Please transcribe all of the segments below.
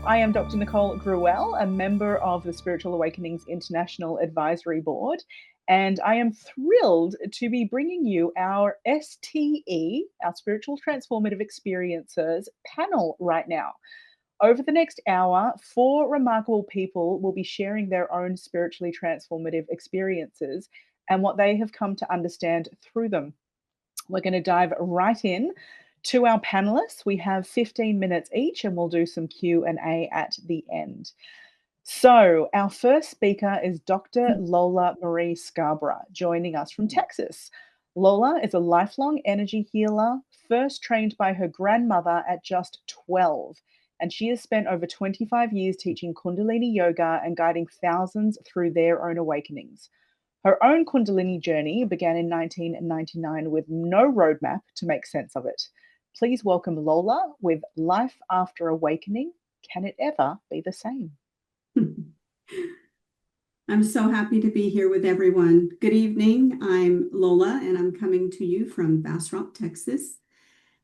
I am Dr. Nicole Gruel, a member of the Spiritual Awakenings International Advisory Board, and I am thrilled to be bringing you our STE, our Spiritual Transformative Experiences panel right now. Over the next hour, 4 remarkable people will be sharing their own spiritually transformative experiences and what they have come to understand through them. We're going to dive right in to our panelists. We have 15 minutes each and we'll do some Q&A at the end. So our first speaker is Dr. Lola Marie Scarborough, joining us from Texas. Lola is a lifelong energy healer, first trained by her grandmother at just 12, and she has spent over 25 years teaching Kundalini yoga and guiding thousands through their own awakenings. Her own Kundalini journey began in 1999 with no roadmap to make sense of it. Please welcome Lola with Life After Awakening. Can it ever be the same? I'm so happy to be here with everyone. Good evening. I'm Lola, and I'm coming to you from Bass Rock, Texas.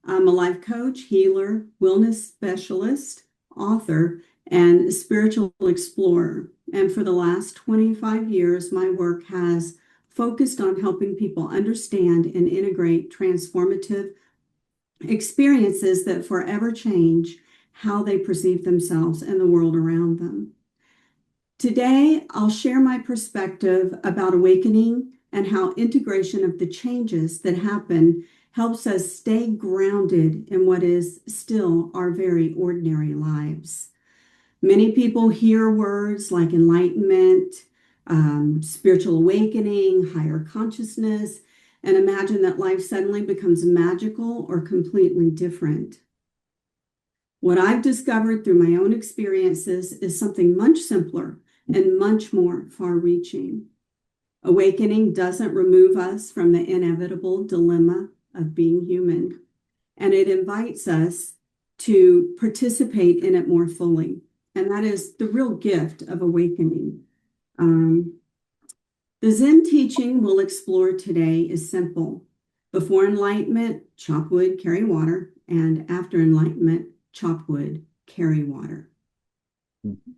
I'm a life coach, healer, wellness specialist, author, and spiritual explorer. And for the last 25 years, my work has focused on helping people understand and integrate transformative experiences that forever change how they perceive themselves and the world around them. Today, I'll share my perspective about awakening and how integration of the changes that happen helps us stay grounded in what is still our very ordinary lives. Many people hear words like enlightenment, spiritual awakening, higher consciousness, and imagine that life suddenly becomes magical or completely different. What I've discovered through my own experiences is something much simpler and much more far-reaching. Awakening doesn't remove us from the inevitable dilemma of being human, and it invites us to participate in it more fully. And that is the real gift of awakening. The Zen teaching we'll explore today is simple. Before enlightenment, chop wood, carry water, and after enlightenment, chop wood, carry water. Mm-hmm.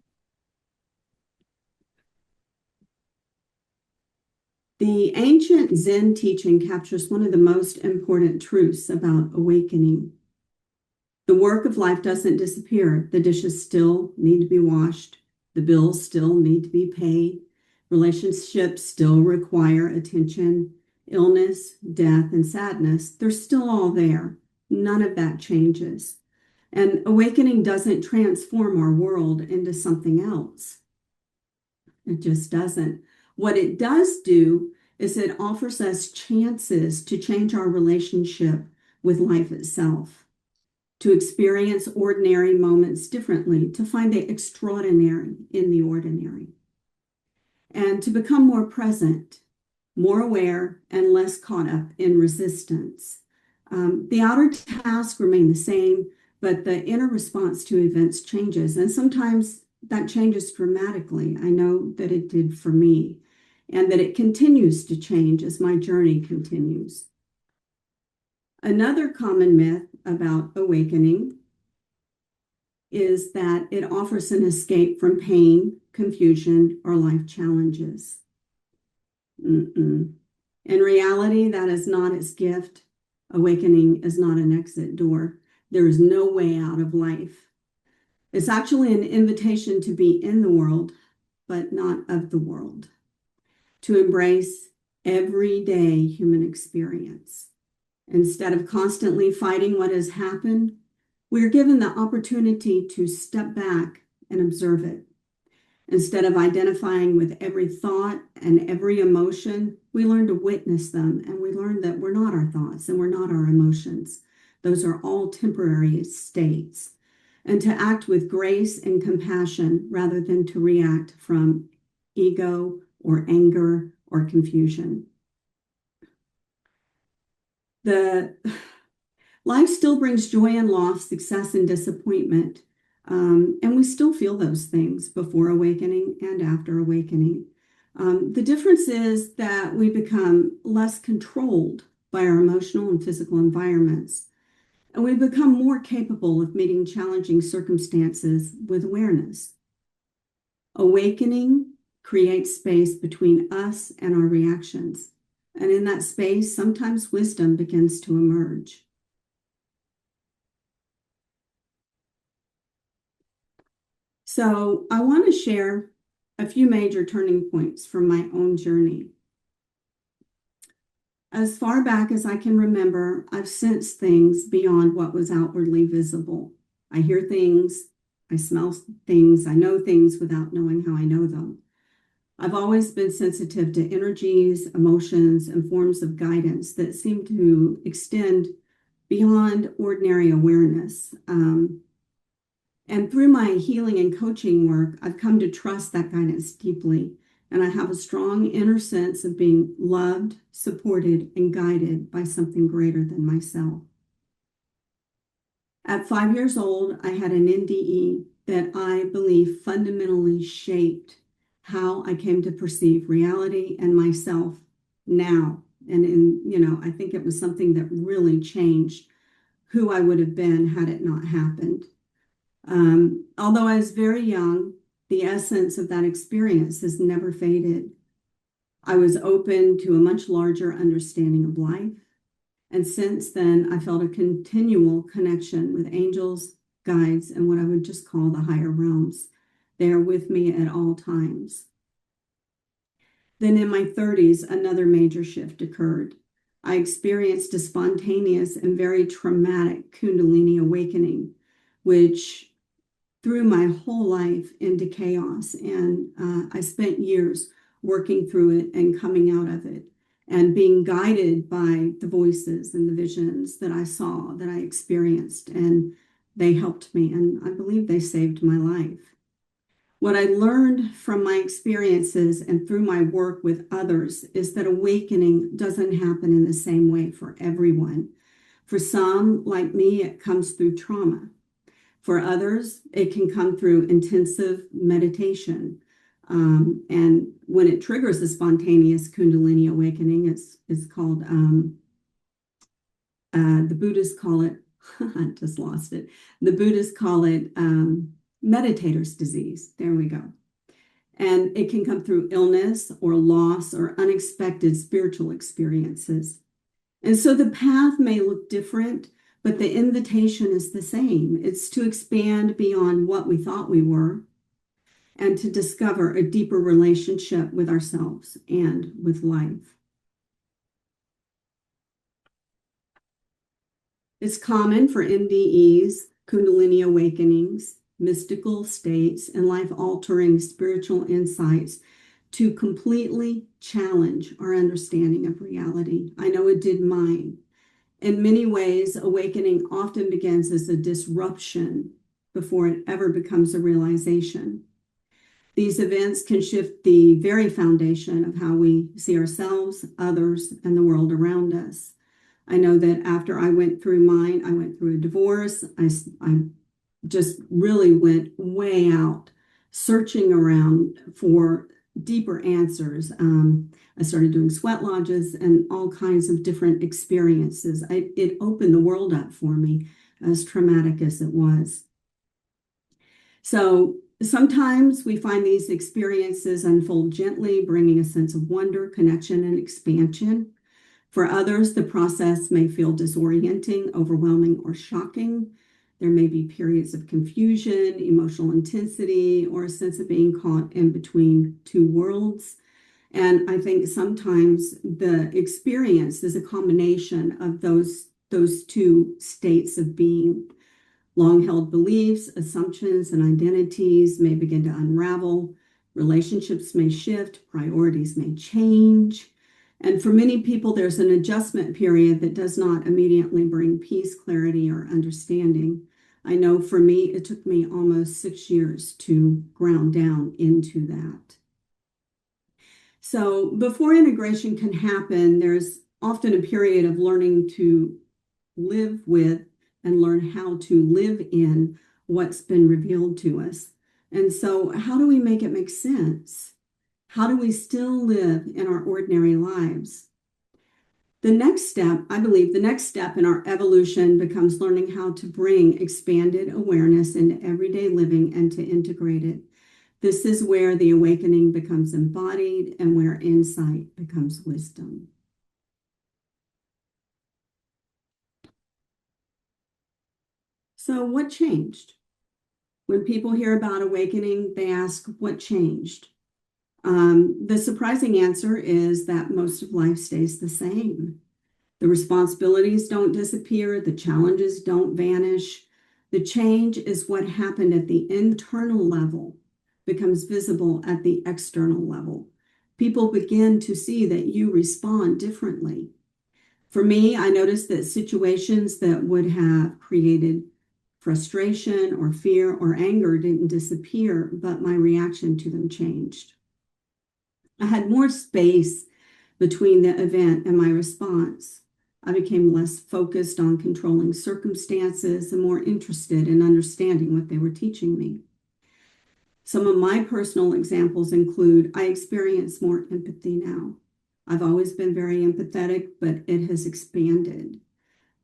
The ancient Zen teaching captures one of the most important truths about awakening. The work of life doesn't disappear. The dishes still need to be washed. The bills still need to be paid. Relationships still require attention. Illness, death, and sadness, they're still all there. None of that changes. And awakening doesn't transform our world into something else. It just doesn't. What it does do is it offers us chances to change our relationship with life itself, to experience ordinary moments differently, to find the extraordinary in the ordinary, and to become more present, more aware, and less caught up in resistance. The outer tasks remain the same, but the inner response to events changes, and sometimes that changes dramatically. I know that it did for me, and that it continues to change as my journey continues. Another common myth about awakening is that it offers an escape from pain, confusion, or life challenges. In reality, that is not its gift. Awakening is not an exit door. There is no way out of life. It's actually an invitation to be in the world, but not of the world, to embrace everyday human experience. Instead of constantly fighting what has happened, we are given the opportunity to step back and observe it. Instead of identifying with every thought and every emotion, we learn to witness them, and we learn that we're not our thoughts and we're not our emotions. Those are all temporary states. And to act with grace and compassion rather than to react from ego or anger or confusion. Life still brings joy and loss, success and disappointment. And we still feel those things before awakening and after awakening. The difference is that we become less controlled by our emotional and physical environments. and we become more capable of meeting challenging circumstances with awareness. Awakening creates space between us and our reactions, and in that space, sometimes wisdom begins to emerge. So I want to share a few major turning points from my own journey. As far back as I can remember, I've sensed things beyond what was outwardly visible. I hear things, I smell things, I know things without knowing how I know them. I've always been sensitive to energies, emotions, and forms of guidance that seem to extend beyond ordinary awareness. And through my healing and coaching work, I've come to trust that guidance deeply. And I have a strong inner sense of being loved, supported, and guided by something greater than myself. At 5 years old, I had an NDE that I believe fundamentally shaped how I came to perceive reality and myself now. And I think it was something that really changed who I would have been had it not happened. Although I was very young, the essence of that experience has never faded. I was open to a much larger understanding of life. And since then, I felt a continual connection with angels, guides, and what I would just call the higher realms. They are with me at all times. Then in my 30s, another major shift occurred. I experienced a spontaneous and very traumatic Kundalini awakening, which threw my whole life into chaos. And I spent years working through it and coming out of it and being guided by the voices and the visions that I saw, that I experienced. And they helped me, and I believe they saved my life. What I learned from my experiences and through my work with others is that awakening doesn't happen in the same way for everyone. For some, like me, it comes through trauma. For others, it can come through intensive meditation. And when it triggers a spontaneous Kundalini awakening, it's called, the Buddhists call it, I just lost it. The Buddhists call it meditator's disease. There we go. And it can come through illness or loss or unexpected spiritual experiences. And so the path may look different, but the invitation is the same. It's to expand beyond what we thought we were and to discover a deeper relationship with ourselves and with life. It's common for MDEs, Kundalini awakenings, mystical states, and life-altering spiritual insights to completely challenge our understanding of reality. I know it did mine. In many ways, awakening often begins as a disruption before it ever becomes a realization. These events can shift the very foundation of how we see ourselves, others, and the world around us. I know that after I went through mine, I went through a divorce. I just really went way out, searching around for deeper answers. I started doing sweat lodges and all kinds of different experiences. It opened the world up for me, as traumatic as it was. So sometimes we find these experiences unfold gently, bringing a sense of wonder, connection, and expansion. For others, the process may feel disorienting, overwhelming, or shocking. There may be periods of confusion, emotional intensity, or a sense of being caught in between two worlds. And I think sometimes the experience is a combination of those two states of being. Long-held beliefs, assumptions, and identities may begin to unravel. Relationships may shift, priorities may change. And for many people, there's an adjustment period that does not immediately bring peace, clarity, or understanding. I know for me, it took me almost 6 years to ground down into that. So before integration can happen, there's often a period of learning to live with and learn how to live in what's been revealed to us. And so how do we make it make sense? How do we still live in our ordinary lives? The next step, I believe, the next step in our evolution becomes learning how to bring expanded awareness into everyday living and to integrate it. This is where the awakening becomes embodied and where insight becomes wisdom. So what changed? When people hear about awakening, they ask, what changed? The surprising answer is that most of life stays the same. The responsibilities don't disappear. The challenges don't vanish. The change is what happened at the internal level becomes visible at the external level. People begin to see that you respond differently. For me, I noticed that situations that would have created frustration or fear or anger didn't disappear, but my reaction to them changed. I had more space between the event and my response. I became less focused on controlling circumstances and more interested in understanding what they were teaching me. Some of my personal examples include I experience more empathy now. I've always been very empathetic, but it has expanded.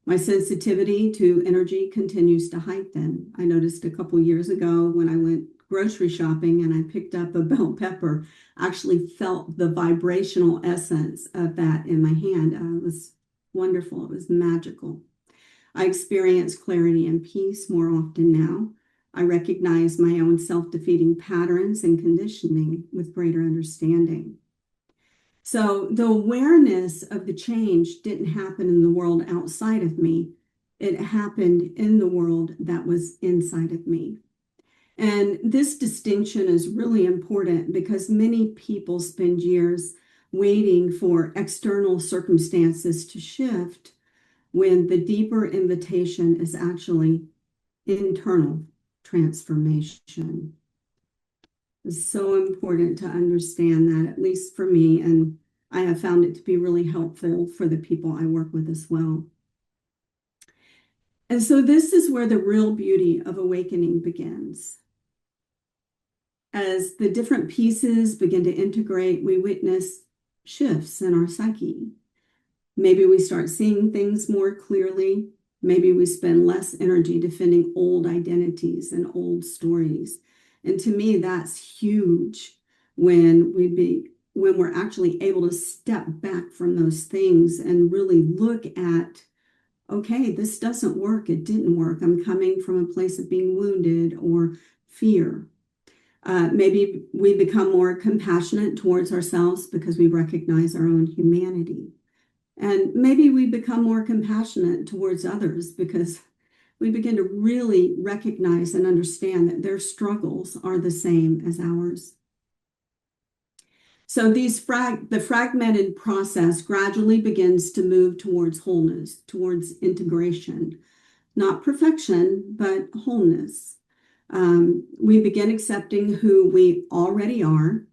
My sensitivity to energy continues to heighten. I noticed a couple years ago when I went grocery shopping and I picked up a bell pepper, I actually felt the vibrational essence of that in my hand. It was wonderful. It was magical. I experience clarity and peace more often now. I recognize my own self-defeating patterns and conditioning with greater understanding. So the awareness of the change didn't happen in the world outside of me. It happened in the world that was inside of me. And this distinction is really important because many people spend years waiting for external circumstances to shift when the deeper invitation is actually internal transformation. It's so important to understand that, at least for me, and I have found it to be really helpful for the people I work with as well. And so this is where the real beauty of awakening begins. As the different pieces begin to integrate, we witness shifts in our psyche. Maybe we start seeing things more clearly. Maybe we spend less energy defending old identities and old stories. And to me, that's huge when we're actually able to step back from those things and really look at, okay, this doesn't work. It didn't work. I'm coming from a place of being wounded or fear. Maybe we become more compassionate towards ourselves because we recognize our own humanity. And maybe we become more compassionate towards others because we begin to really recognize and understand that their struggles are the same as ours. So the fragmented process gradually begins to move towards wholeness, towards integration, not perfection, but wholeness. We begin accepting who we already are,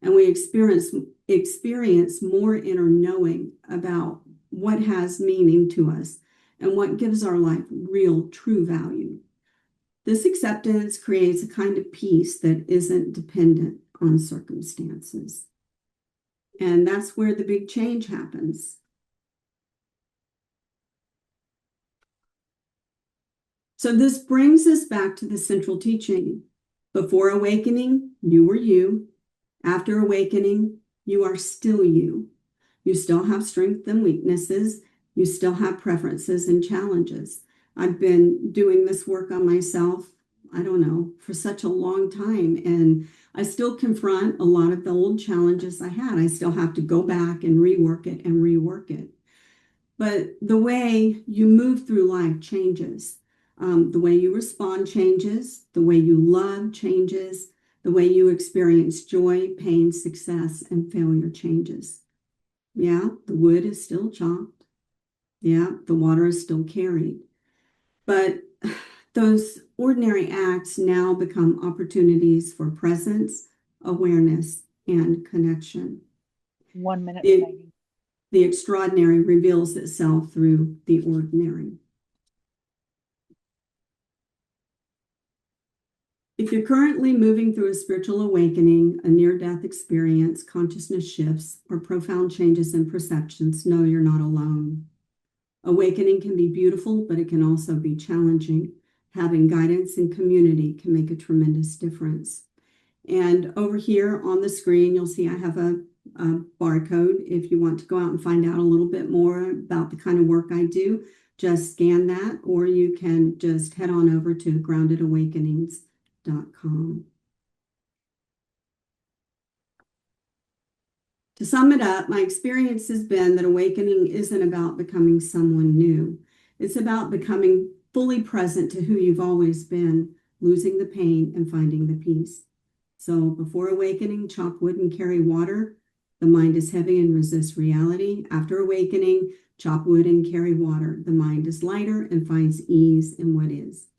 and we experience more inner knowing about what has meaning to us and what gives our life real, true value. This acceptance creates a kind of peace that isn't dependent on circumstances. And that's where the big change happens. So this brings us back to the central teaching. Before awakening, you were you. After awakening, you are still you. You still have strengths and weaknesses. You still have preferences and challenges. I've been doing this work on myself, I don't know, for such a long time. And I still confront a lot of the old challenges I had. I still have to go back and rework it and rework it. But the way you move through life changes. The way you respond changes. The way you love changes. The way you experience joy, pain, success, and failure changes. Yeah, the wood is still chopped. Yeah, the water is still carried. But those ordinary acts now become opportunities for presence, awareness, and connection. 1 minute remaining. The extraordinary reveals itself through the ordinary. If you're currently moving through a spiritual awakening, a near-death experience, consciousness shifts, or profound changes in perceptions, know you're not alone. Awakening can be beautiful, but it can also be challenging. Having guidance and community can make a tremendous difference. And over here on the screen, you'll see I have a barcode. If you want to go out and find out a little bit more about the kind of work I do, just scan that, or you can just head on over to groundedawakenings.com. To sum it up, my experience has been that awakening isn't about becoming someone new. It's about becoming fully present to who you've always been, losing the pain and finding the peace. So before awakening, chop wood and carry water. The mind is heavy and resists reality. After awakening, chop wood and carry water. The mind is lighter and finds ease in what is.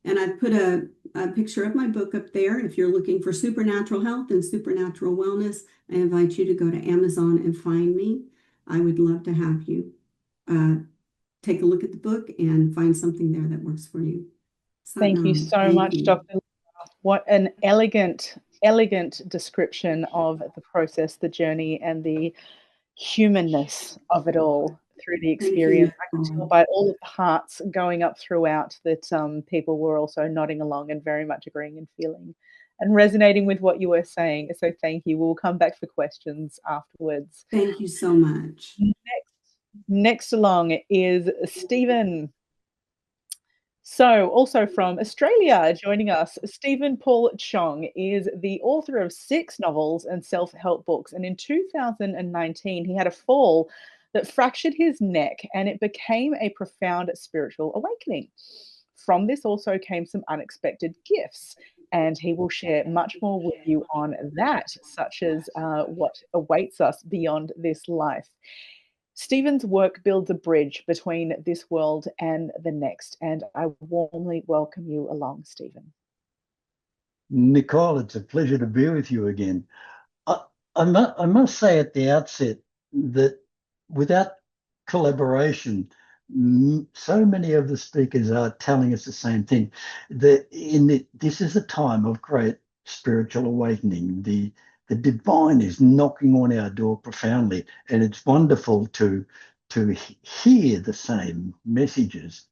And I've put a picture of my book up there. If you're looking for supernatural health and supernatural wellness, I invite you to go to Amazon and find me. I would love to have you take a look at the book and find something there that works for you. Thank you so much, Dr. What an elegant description of the process, the journey, and the humanness of it all through the experience. I could tell by all of the hearts going up throughout that people were also nodding along and very much agreeing and feeling and resonating with what you were saying. So thank you. We'll come back for questions afterwards. Thank you so much. Next along is Stephen. So, also from Australia, joining us, Stephen Paul Chong is the author of 6 novels and self-help books. And in 2019, he had a fall that fractured his neck, and it became a profound spiritual awakening. From this also came some unexpected gifts, and he will share much more with you on that, such as what awaits us beyond this life. Stephen's work builds a bridge between this world and the next, and I warmly welcome you along, Stephen. Nicole, it's a pleasure to be with you again. I must say at the outset that without collaboration, so many of the speakers are telling us the same thing, that this is a time of great spiritual awakening. The divine is knocking on our door profoundly, and it's wonderful to hear the same messages.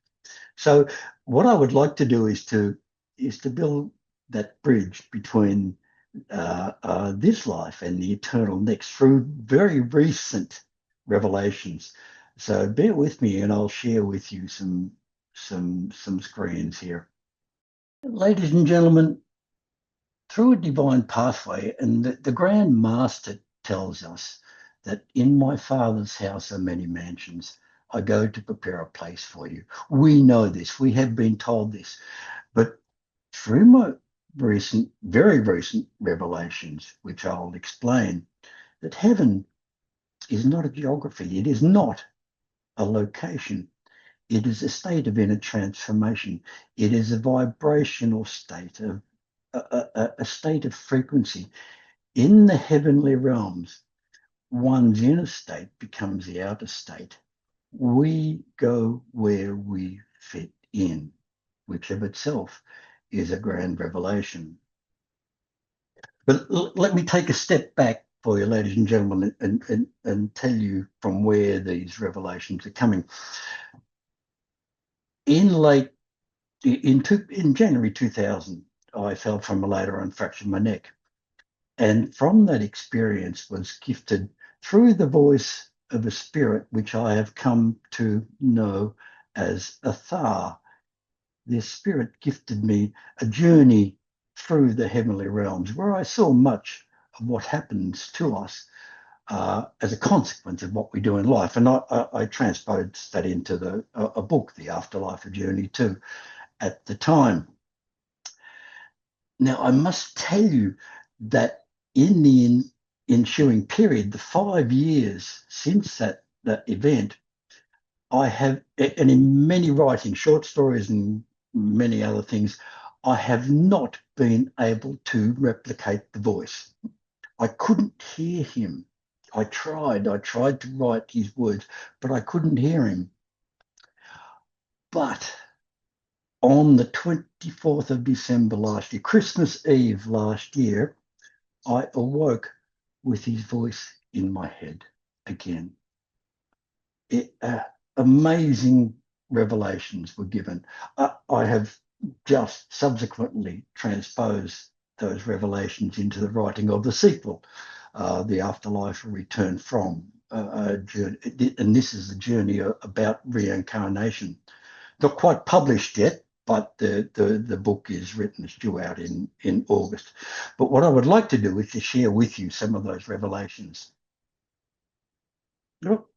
So what I would like to do is to build that bridge between this life and the eternal next through very recent revelations. So bear with me, and I'll share with you some screens here. Ladies and gentlemen, through a divine pathway, and the Grand Master tells us that in my Father's house are many mansions. I go to prepare a place for you. We know this. We have been told this. But through my very recent revelations, which I'll explain, that heaven is not a geography. It is not a location. It is a state of inner transformation. It is a vibrational state of a state of frequency. In the heavenly realms, one's inner state becomes the outer state. We go where we fit in, which of itself is a grand revelation. But let me take a step back for you, ladies and gentlemen, and tell you from where these revelations are coming. In January 2000, I fell from a ladder and fractured my neck. And from that experience was gifted through the voice of a spirit, which I have come to know as a Thar. This spirit gifted me a journey through the heavenly realms where I saw much of what happens to us as a consequence of what we do in life. And I transposed that into a book, The Afterlife, a Journey to, at the time. Now, I must tell you that in the ensuing period, the 5 years since that event, I have, and in many writings, short stories and many other things, I have not been able to replicate the voice. I couldn't hear him. I tried to write his words, but I couldn't hear him. But on the 24th of December last year, Christmas Eve last year, I awoke with his voice in my head again. Amazing revelations were given. I have just subsequently transposed those revelations into the writing of the sequel, The Afterlife, Return From, journey, and this is the journey about reincarnation. Not quite published yet, but the book is written, it's due out in August. But what I would like to do is to share with you some of those revelations. Look,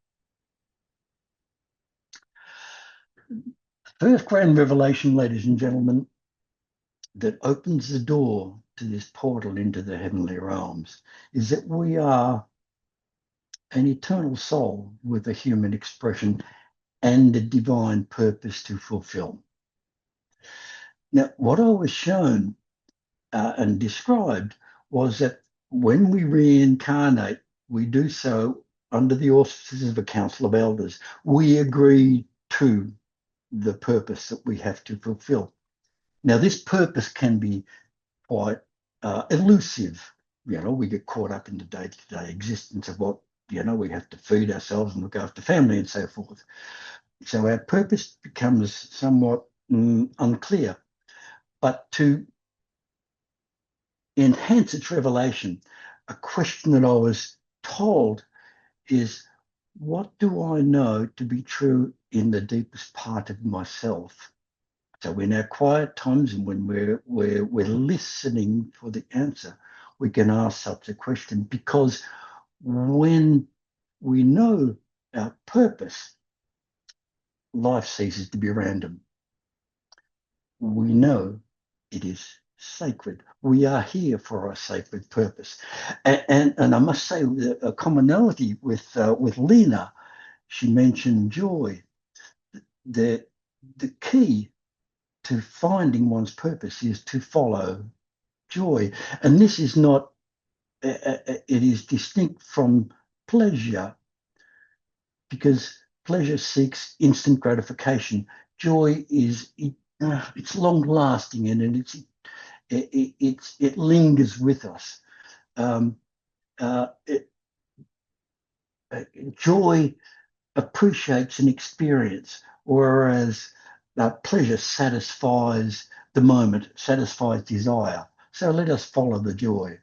first grand revelation, ladies and gentlemen, that opens the door to this portal into the heavenly realms is that we are an eternal soul with a human expression and a divine purpose to fulfill. Now, what I was shown and described was that when we reincarnate, we do so under the auspices of a council of elders. We agree to the purpose that we have to fulfill. Now, this purpose can be quite elusive. We get caught up in the day-to-day existence of what, we have to feed ourselves and look after family and so forth. So our purpose becomes somewhat unclear. But to enhance its revelation, a question that I was told is, what do I know to be true in the deepest part of myself? So in our quiet times and when we're listening for the answer, we can ask such a question, because when we know our purpose, life ceases to be random. We know it is sacred. We are here for a sacred purpose. And I must say, a commonality with Lena, she mentioned joy. The key to finding one's purpose is to follow joy. And this is not, it is distinct from pleasure, because pleasure seeks instant gratification. Joy is, it's long lasting, and it lingers with us. Joy appreciates an experience, whereas pleasure satisfies the moment, satisfies desire. So let us follow the joy.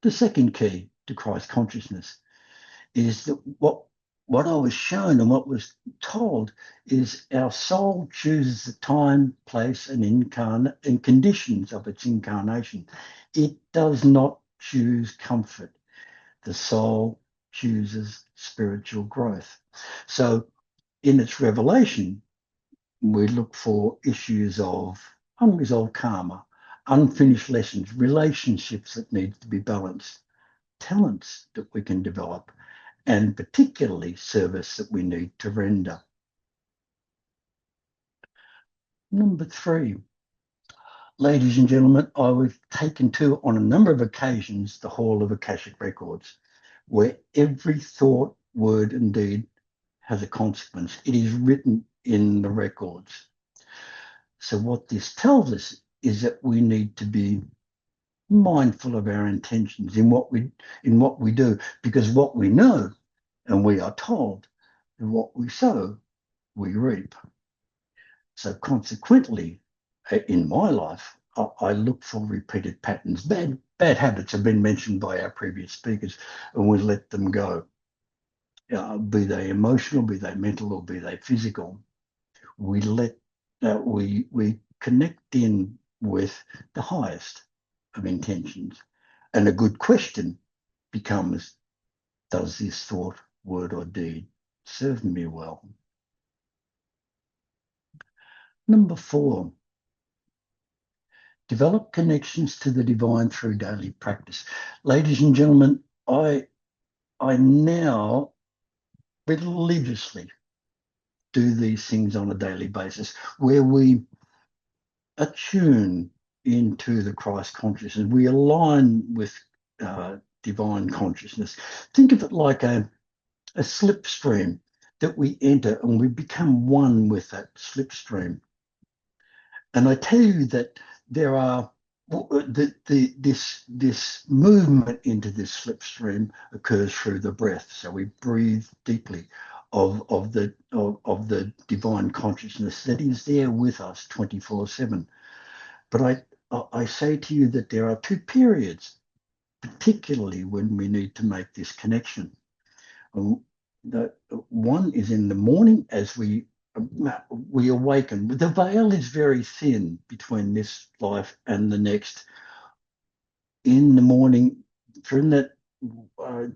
The second key to Christ consciousness is that what I was shown and what was told is our soul chooses the time, place, and conditions of its incarnation. It does not choose comfort. The soul chooses spiritual growth. So in its revelation, we look for issues of unresolved karma, unfinished lessons, relationships that need to be balanced, talents that we can develop, and particularly service that we need to render. Number 3, ladies and gentlemen, I was taken to, on a number of occasions, the Hall of Akashic Records, where every thought, word, and deed has a consequence. It is written in the records. So what this tells us is that we need to be mindful of our intentions in what we do, because what we know and we are told, and what we sow, we reap. So consequently, in my life, I look for repeated patterns. Bad habits have been mentioned by our previous speakers, and we let them go. Be they emotional, be they mental, or be they physical. We connect in with the highest of intentions. And a good question becomes, does this thought, word, or deed serve me well? Number 4, develop connections to the divine through daily practice. Ladies and gentlemen, I now religiously do these things on a daily basis, where we attune into the Christ consciousness. We align with divine consciousness. Think of it like a slipstream that we enter, and we become one with that slipstream. And I tell you that there are this movement into this slipstream occurs through the breath. So we breathe deeply of the divine consciousness that is there with us 24/7. But I say to you that there are two periods, particularly when we need to make this connection. The one is in the morning as we awaken. The veil is very thin between this life and the next. In the morning, from that,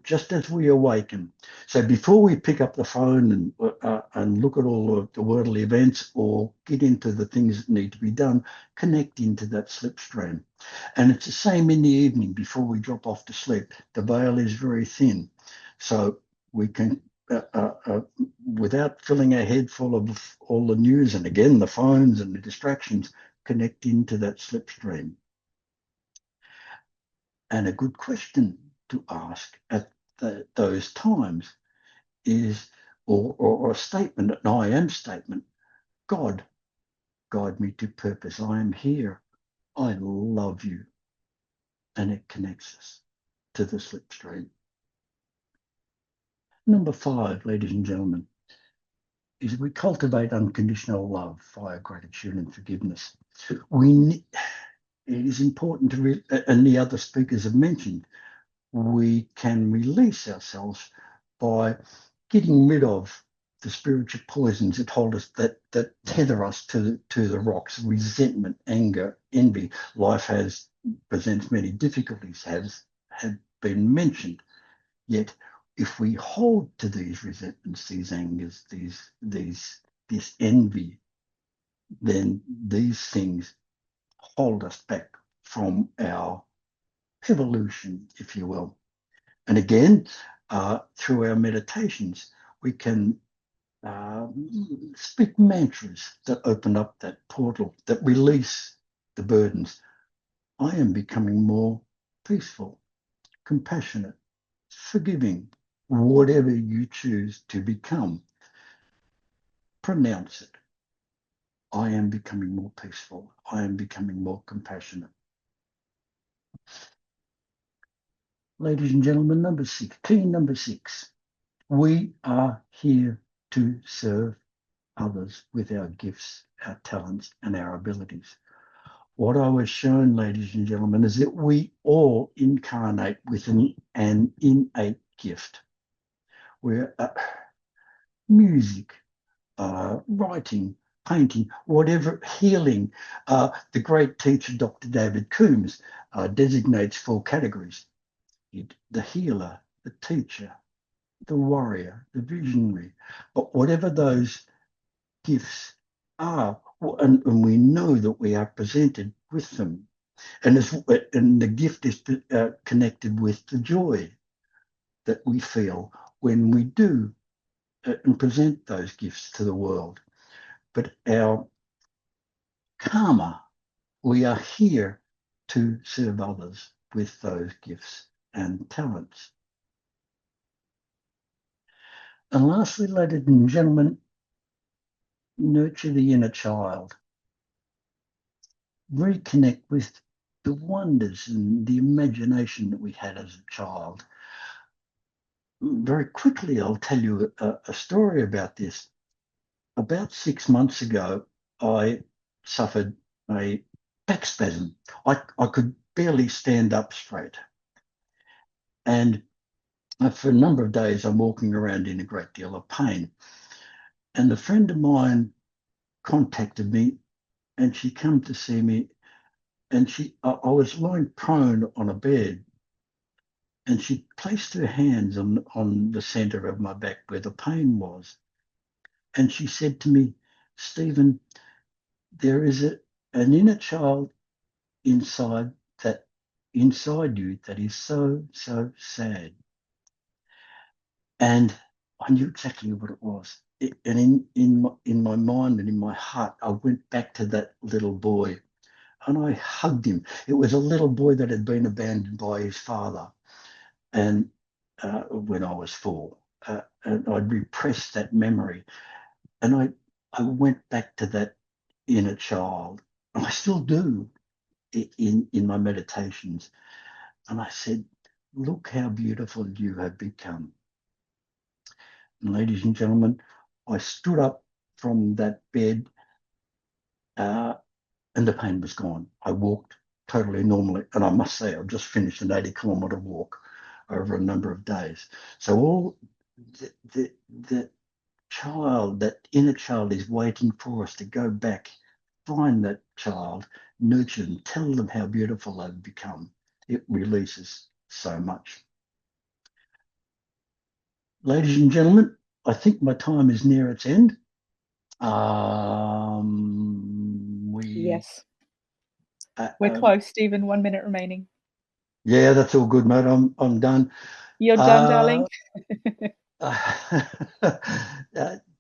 just as we awaken. So before we pick up the phone and look at all of the worldly events or get into the things that need to be done, connect into that slipstream. And it's the same in the evening before we drop off to sleep. The veil is very thin, so we can. Without filling our head full of all the news and again the phones and the distractions, connect into that slipstream. And a good question to ask at those times is, or a statement, an I am statement: God, guide me to purpose. I am here. I love you. And it connects us to the slipstream. Number 5, ladies and gentlemen, is we cultivate unconditional love via gratitude and forgiveness. It is important to, and the other speakers have mentioned, we can release ourselves by getting rid of the spiritual poisons that hold us, that tether us to the rocks: resentment, anger, envy. Life presents many difficulties, have been mentioned. Yet, if we hold to these resentments, these angers, this envy, then these things hold us back from our evolution, if you will. And again, through our meditations, we can speak mantras that open up that portal, that release the burdens. I am becoming more peaceful, compassionate, forgiving, whatever you choose to become. Pronounce it. I am becoming more peaceful. I am becoming more compassionate. Ladies and gentlemen, key number 6, we are here to serve others with our gifts, our talents, and our abilities. What I was shown, ladies and gentlemen, is that we all incarnate with an innate gift. We're music, writing, painting, whatever, healing. The great teacher, Dr. David Coombs, designates 4 categories: the healer, the teacher, the warrior, the visionary. But whatever those gifts are, and we know that we are presented with them, and the gift is connected with the joy that we feel when we do and present those gifts to the world. But our karma, we are here to serve others with those gifts and talents. And lastly, ladies and gentlemen, nurture the inner child. Reconnect with the wonders and the imagination that we had as a child. Very quickly, I'll tell you a story about this. About 6 months ago, I suffered a back spasm. I could barely stand up straight. And for a number of days, I'm walking around in a great deal of pain. And a friend of mine contacted me, and she came to see me, and I was lying prone on a bed, and she placed her hands on the center of my back where the pain was. And she said to me, "Stephen, there is an inner child inside you that is so, so sad." And I knew exactly what it was. And in my mind and in my heart, I went back to that little boy and I hugged him. It was a little boy that had been abandoned by his father, and when I was 4. and I'd repressed that memory. And I went back to that inner child, and I still do in my meditations. And I said, look how beautiful you have become. And ladies and gentlemen, I stood up from that bed, uh, and the pain was gone. I walked totally normally. And I must say, I've just finished an 80-kilometer walk over a number of days. So all the child, that inner child, is waiting for us to go back, find that child, nurture them, tell them how beautiful they've become. It releases so much. Ladies and gentlemen, I think my time is near its end. Yes. We're close, Stephen. 1 minute remaining. Yeah, that's all good, mate. I'm done. You're done, darling.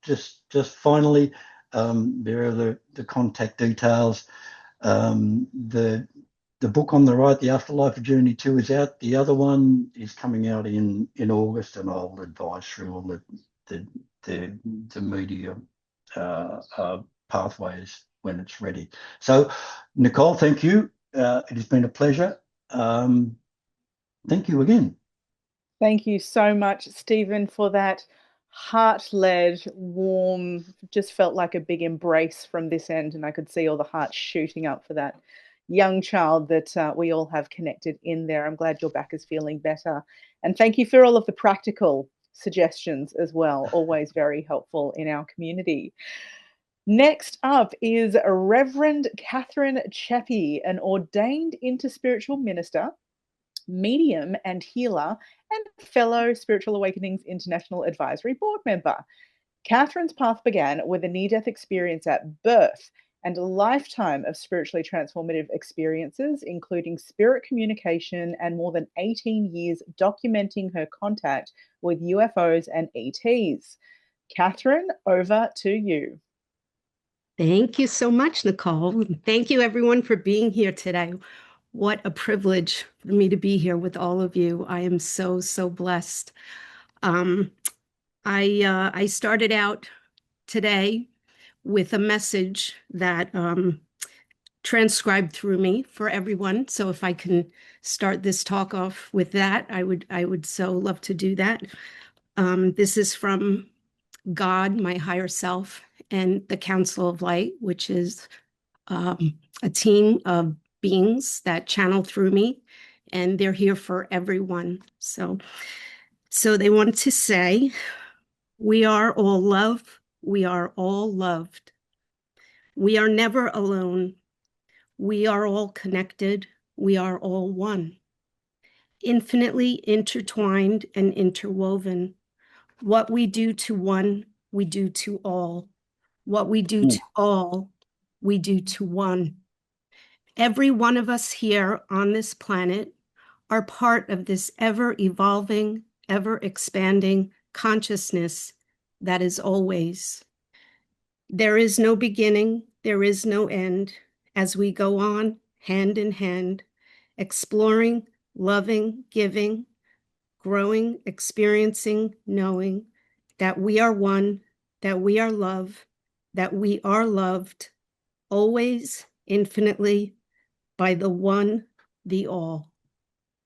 Just finally, there are the contact details. The book on the right, The Afterlife of Journey 2, is out. The other one is coming out in August, and I'll advise through all the media pathways when it's ready. So, Nicole, thank you. It has been a pleasure. Thank you again. Thank you so much, Stephen, for that heart-led, warm, just felt like a big embrace from this end, and I could see all the hearts shooting up for that young child that we all have connected in there. I'm glad your back is feeling better. And thank you for all of the practical suggestions as well, always very helpful in our community. Next up is Reverend Catherine Chapey, an ordained interspiritual minister, medium and healer, and fellow Spiritual Awakenings International Advisory Board member. Catherine's path began with a near-death experience at birth and a lifetime of spiritually transformative experiences, including spirit communication and more than 18 years documenting her contact with UFOs and ETs. Catherine, over to you. Thank you so much, Nicole. Thank you, everyone, for being here today. What a privilege for me to be here with all of you. I am so, so blessed. I started out today with a message that transcribed through me for everyone. So if I can start this talk off with that, I would so love to do that. This is from God, my higher self, and the Council of Light, which is a team of beings that channel through me, and they're here for everyone. So they want to say, we are all love. We are all loved. We are never alone. We are all connected. We are all one. Infinitely intertwined and interwoven. What we do to one, we do to all. What we do to all, we do to one. Every one of us here on this planet are part of this ever-evolving, ever-expanding consciousness that is always. There is no beginning, there is no end, as we go on hand in hand, exploring, loving, giving, growing, experiencing, knowing that we are one, that we are love, that we are loved, always, infinitely, by the one, the all.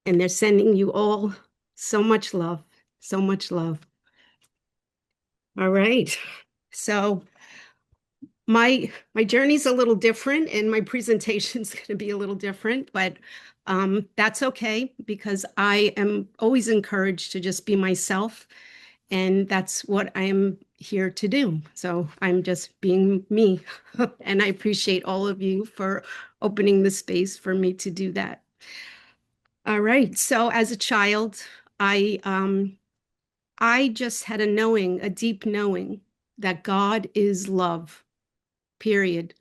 And they're sending you all so much love, so much love. All right. So my journey's a little different and my presentation's going to be a little different, but that's okay because I am always encouraged to just be myself. And that's what I am here to do. So I'm just being me. And I appreciate all of you for opening the space for me to do that. All right. So as a child, I just had a knowing, a deep knowing that God is love, period.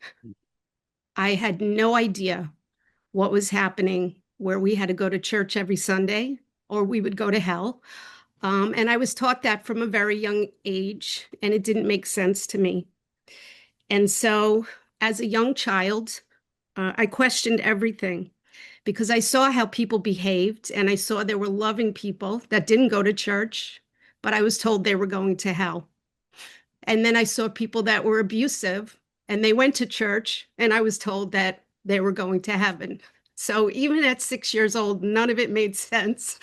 I had no idea what was happening, where we had to go to church every Sunday or we would go to hell. And I was taught that from a very young age, and it didn't make sense to me. And so as a young child, I questioned everything because I saw how people behaved, and I saw there were loving people that didn't go to church, but I was told they were going to hell. And then I saw people that were abusive and they went to church and I was told that they were going to heaven. So even at 6 years old, none of it made sense.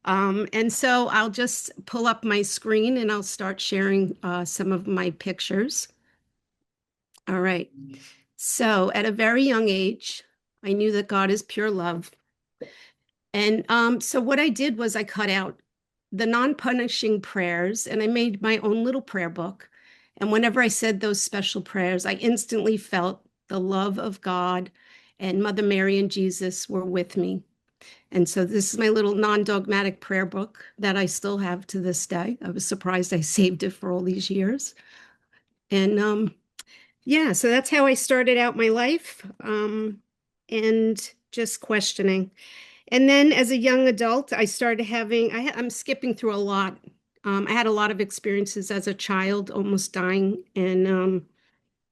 And so I'll just pull up my screen and I'll start sharing some of my pictures. All right. So at a very young age, I knew that God is pure love. And so what I did was I cut out the non-punishing prayers and I made my own little prayer book. And whenever I said those special prayers, I instantly felt the love of God and Mother Mary and Jesus were with me. And so this is my little non-dogmatic prayer book that I still have to this day. I was surprised I saved it for all these years. And yeah, so that's how I started out my life, and just questioning. And then as a young adult, I started having, I'm skipping through a lot. I had a lot of experiences as a child, almost dying. And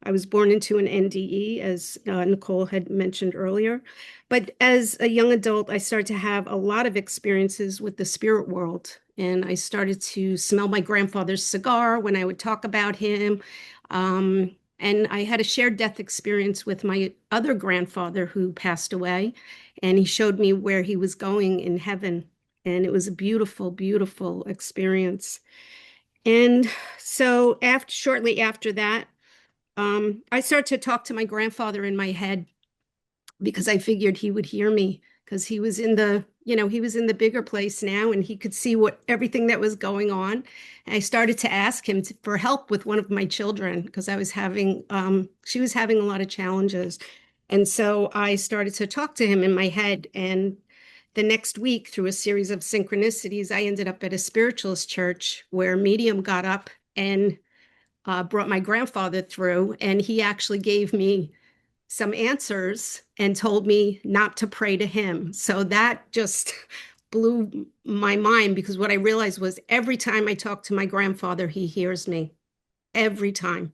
I was born into an NDE, as Nicole had mentioned earlier. But as a young adult, I started to have a lot of experiences with the spirit world. And I started to smell my grandfather's cigar when I would talk about him. And I had a shared death experience with my other grandfather who passed away. And he showed me where he was going in heaven. And it was a beautiful, beautiful experience. And so shortly after that, I started to talk to my grandfather in my head because I figured he would hear me because he was in the, he was in the bigger place now and he could see everything that was going on. And I started to ask him for help with one of my children because she was having a lot of challenges. And so I started to talk to him in my head. And the next week, through a series of synchronicities, I ended up at a spiritualist church where a medium got up and brought my grandfather through, and he actually gave me some answers and told me not to pray to him. So that just blew my mind because what I realized was every time I talk to my grandfather, he hears me every time.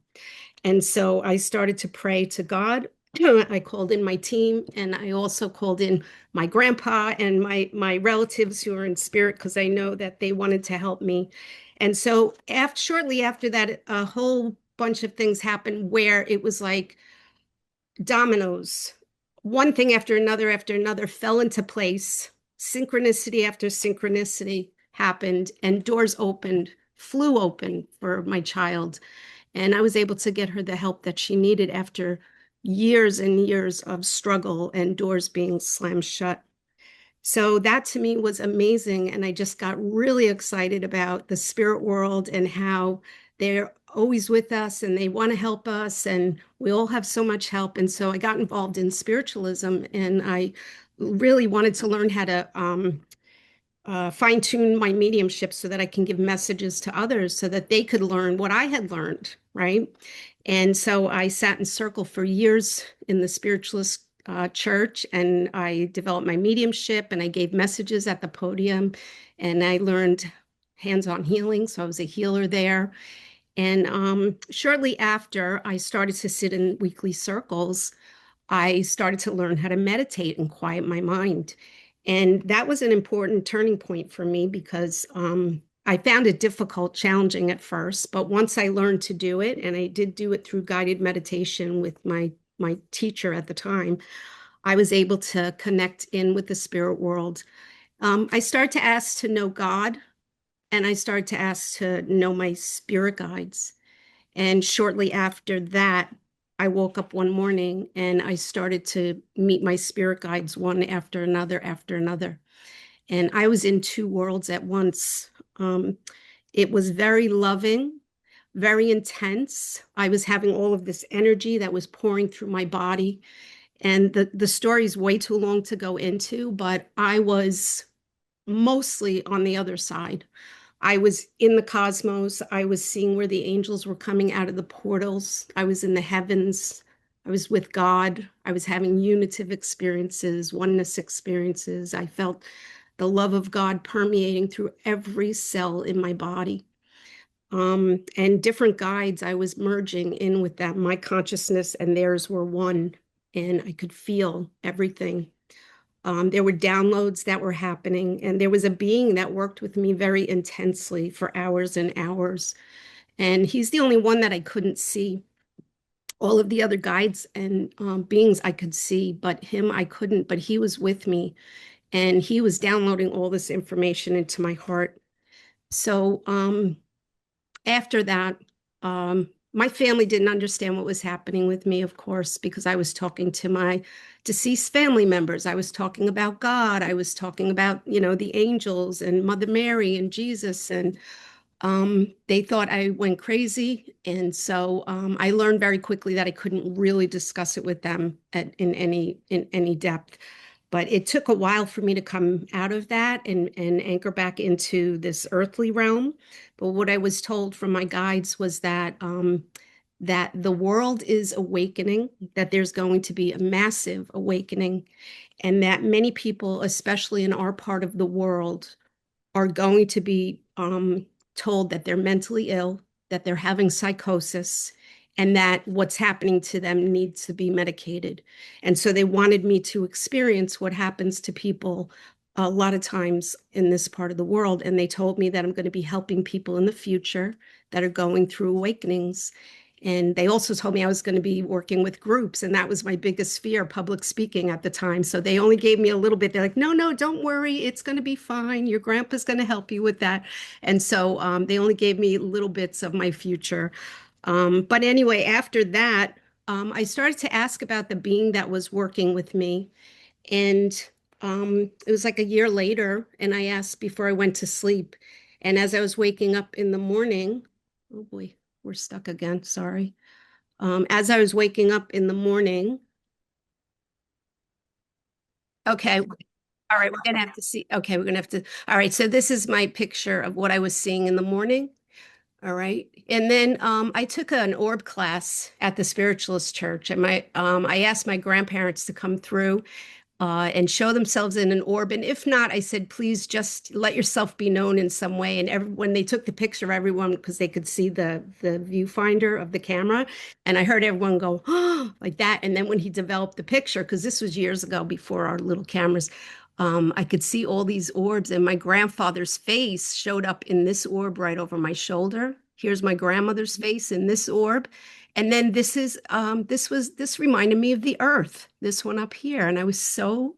And so I started to pray to God. I called in my team and I also called in my grandpa and my relatives who are in spirit because I know that they wanted to help me. And so shortly after that, a whole bunch of things happened where it was like dominoes. One thing after another fell into place. Synchronicity after synchronicity happened and doors flew open for my child. And I was able to get her the help that she needed after years and years of struggle and doors being slammed shut. So that to me was amazing. And I just got really excited about the spirit world and how they're always with us and they want to help us. And we all have so much help. And so I got involved in spiritualism and I really wanted to learn how to fine-tune my mediumship so that I can give messages to others so that they could learn what I had learned, right? And so I sat in circle for years in the spiritualist church and I developed my mediumship and I gave messages at the podium and I learned hands-on healing. So I was a healer there. And shortly after I started to sit in weekly circles, I started to learn how to meditate and quiet my mind. And that was an important turning point for me because I found it difficult, challenging at first. But once I learned to do it, and I did do it through guided meditation with my teacher at the time, I was able to connect in with the spirit world. I started to ask to know God, and I started to ask to know my spirit guides. And shortly after that, I woke up one morning and I started to meet my spirit guides one after another. And I was in two worlds at once. It was very loving, very intense. I was having all of this energy that was pouring through my body. And the story is way too long to go into, but I was mostly on the other side. I was in the cosmos. I was seeing where the angels were coming out of the portals. I was in the heavens. I was with God. I was having unitive experiences, oneness experiences. I felt the love of God permeating through every cell in my body. And different guides, I was merging in with that. My consciousness and theirs were one, and I could feel everything. There were downloads that were happening, and there was a being that worked with me very intensely for hours and hours. And he's the only one that I couldn't see. All of the other guides and beings I could see, but him I couldn't. But he was with me, and he was downloading all this information into my heart. So after that, my family didn't understand what was happening with me, of course, because I was talking to my deceased family members. I was talking about God. I was talking about, you know, the angels and Mother Mary and Jesus. And they thought I went crazy. And so I learned very quickly that I couldn't really discuss it with them in any depth. But it took a while for me to come out of that and anchor back into this earthly realm. But what I was told from my guides was that that the world is awakening, that there's going to be a massive awakening, and that many people, especially in our part of the world, are going to be told that they're mentally ill, that they're having psychosis, and that what's happening to them needs to be medicated. And so they wanted me to experience what happens to people a lot of times in this part of the world. And they told me that I'm going to be helping people in the future that are going through awakenings. And they also told me I was going to be working with groups. And that was my biggest fear, public speaking at the time. So they only gave me a little bit. They're like, no, no, don't worry. It's going to be fine. Your grandpa's going to help you with that. And so they only gave me little bits of my future. But anyway, after that, I started to ask about the being that was working with me. And it was like a year later. And I asked before I went to sleep. And as I was waking up in the morning, oh boy, we're stuck again. Sorry. As I was waking up in the morning. Okay. All right. We're going to have to see. Okay. We're going to have to. All right. So this is my picture of what I was seeing in the morning. All right. And then I took an orb class at the Spiritualist Church, and I asked my grandparents to come through and show themselves in an orb. And if not, I said, please just let yourself be known in some way. And when they took the picture of everyone, because they could see the viewfinder of the camera, and I heard everyone go, oh, like that. And then when he developed the picture, because this was years ago before our little cameras, I could see all these orbs, and my grandfather's face showed up in this orb right over my shoulder. Here's my grandmother's face in this orb. And then this reminded me of the earth, this one up here. And I was so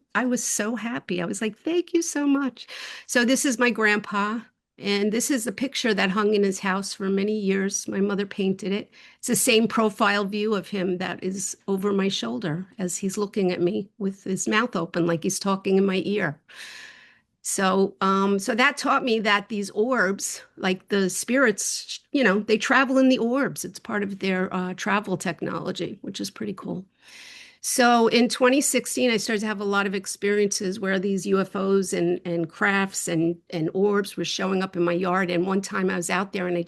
happy. I was like, thank you so much. So this is my grandpa. And this is a picture that hung in his house for many years. My mother painted it. It's the same profile view of him that is over my shoulder as he's looking at me with his mouth open, like he's talking in my ear. So that taught me that these orbs, like the spirits, you know, they travel in the orbs. It's part of their travel technology, which is pretty cool. So in 2016, I started to have a lot of experiences where these UFOs and crafts and orbs were showing up in my yard. And one time I was out there and I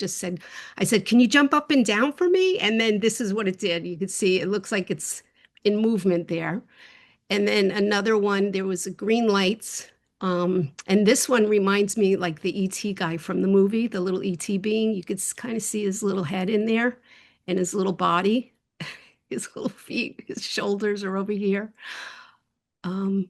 said, can you jump up and down for me? And then this is what it did. You could see it looks like it's in movement there. And then another one, there was green lights. And this one reminds me like the ET guy from the movie, the little ET being. You could kind of see his little head in there and his little body, his little feet, his shoulders are over here. And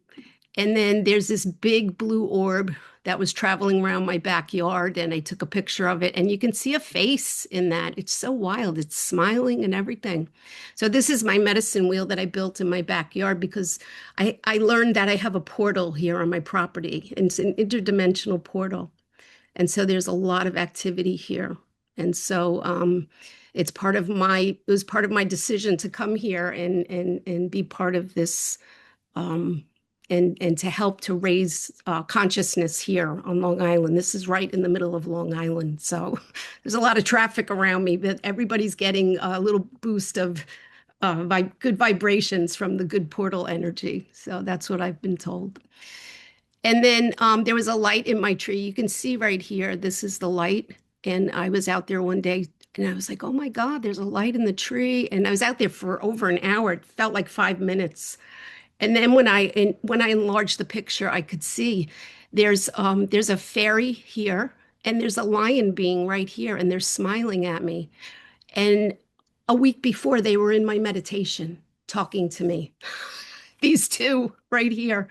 then there's this big blue orb that was traveling around my backyard, and I took a picture of it, and you can see a face in that. It's so wild. It's smiling and everything. So this is my medicine wheel that I built in my backyard because I learned that I have a portal here on my property, and it's an interdimensional portal. And so there's a lot of activity here. And so it was part of my decision to come here and be part of this and to help to raise consciousness here on Long Island. This is right in the middle of Long Island. So there's a lot of traffic around me, but everybody's getting a little boost of good vibrations from the good portal energy. So that's what I've been told. And then there was a light in my tree. You can see right here, this is the light. And I was out there one day and I was like, oh my God, there's a light in the tree. And I was out there for over an hour. It felt like 5 minutes. And then when I enlarged the picture, I could see there's a fairy here and there's a lion being right here, and they're smiling at me. And a week before, they were in my meditation talking to me. These two right here.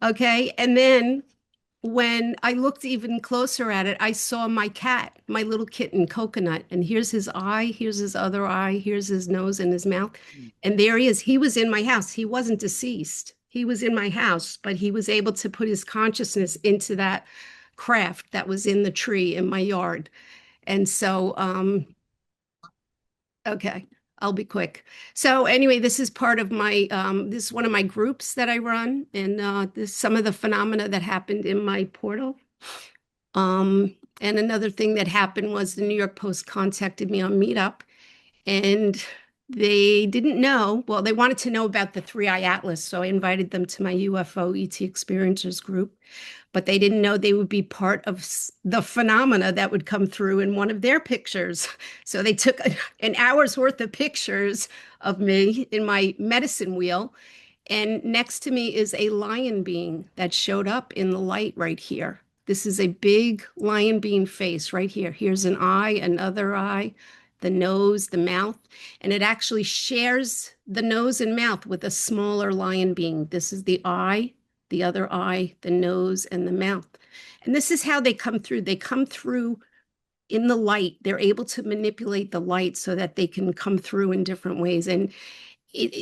Okay. And then when I looked even closer at it, I saw my cat, my little kitten, Coconut. And here's his eye, here's his other eye, here's his nose and his mouth. And there he is. He was in my house. He wasn't deceased. He was in my house, but he was able to put his consciousness into that craft that was in the tree in my yard. And so, okay, I'll be quick. So anyway, this is part of my this is one of my groups that I run, and this some of the phenomena that happened in my portal. And another thing that happened was the New York Post contacted me on Meetup, and they didn't know, well, they wanted to know about the Three-Eye Atlas, so I invited them to my UFO ET Experiencers group, but they didn't know they would be part of the phenomena that would come through in one of their pictures. So they took an hour's worth of pictures of me in my medicine wheel, and next to me is a lion being that showed up in the light right here. This is a big lion being face right here. Here's an eye, another eye, the nose, the mouth, and it actually shares the nose and mouth with a smaller lion being. This is the eye, the other eye, the nose, and the mouth. And this is how they come through. They come through in the light. They're able to manipulate the light so that they can come through in different ways. And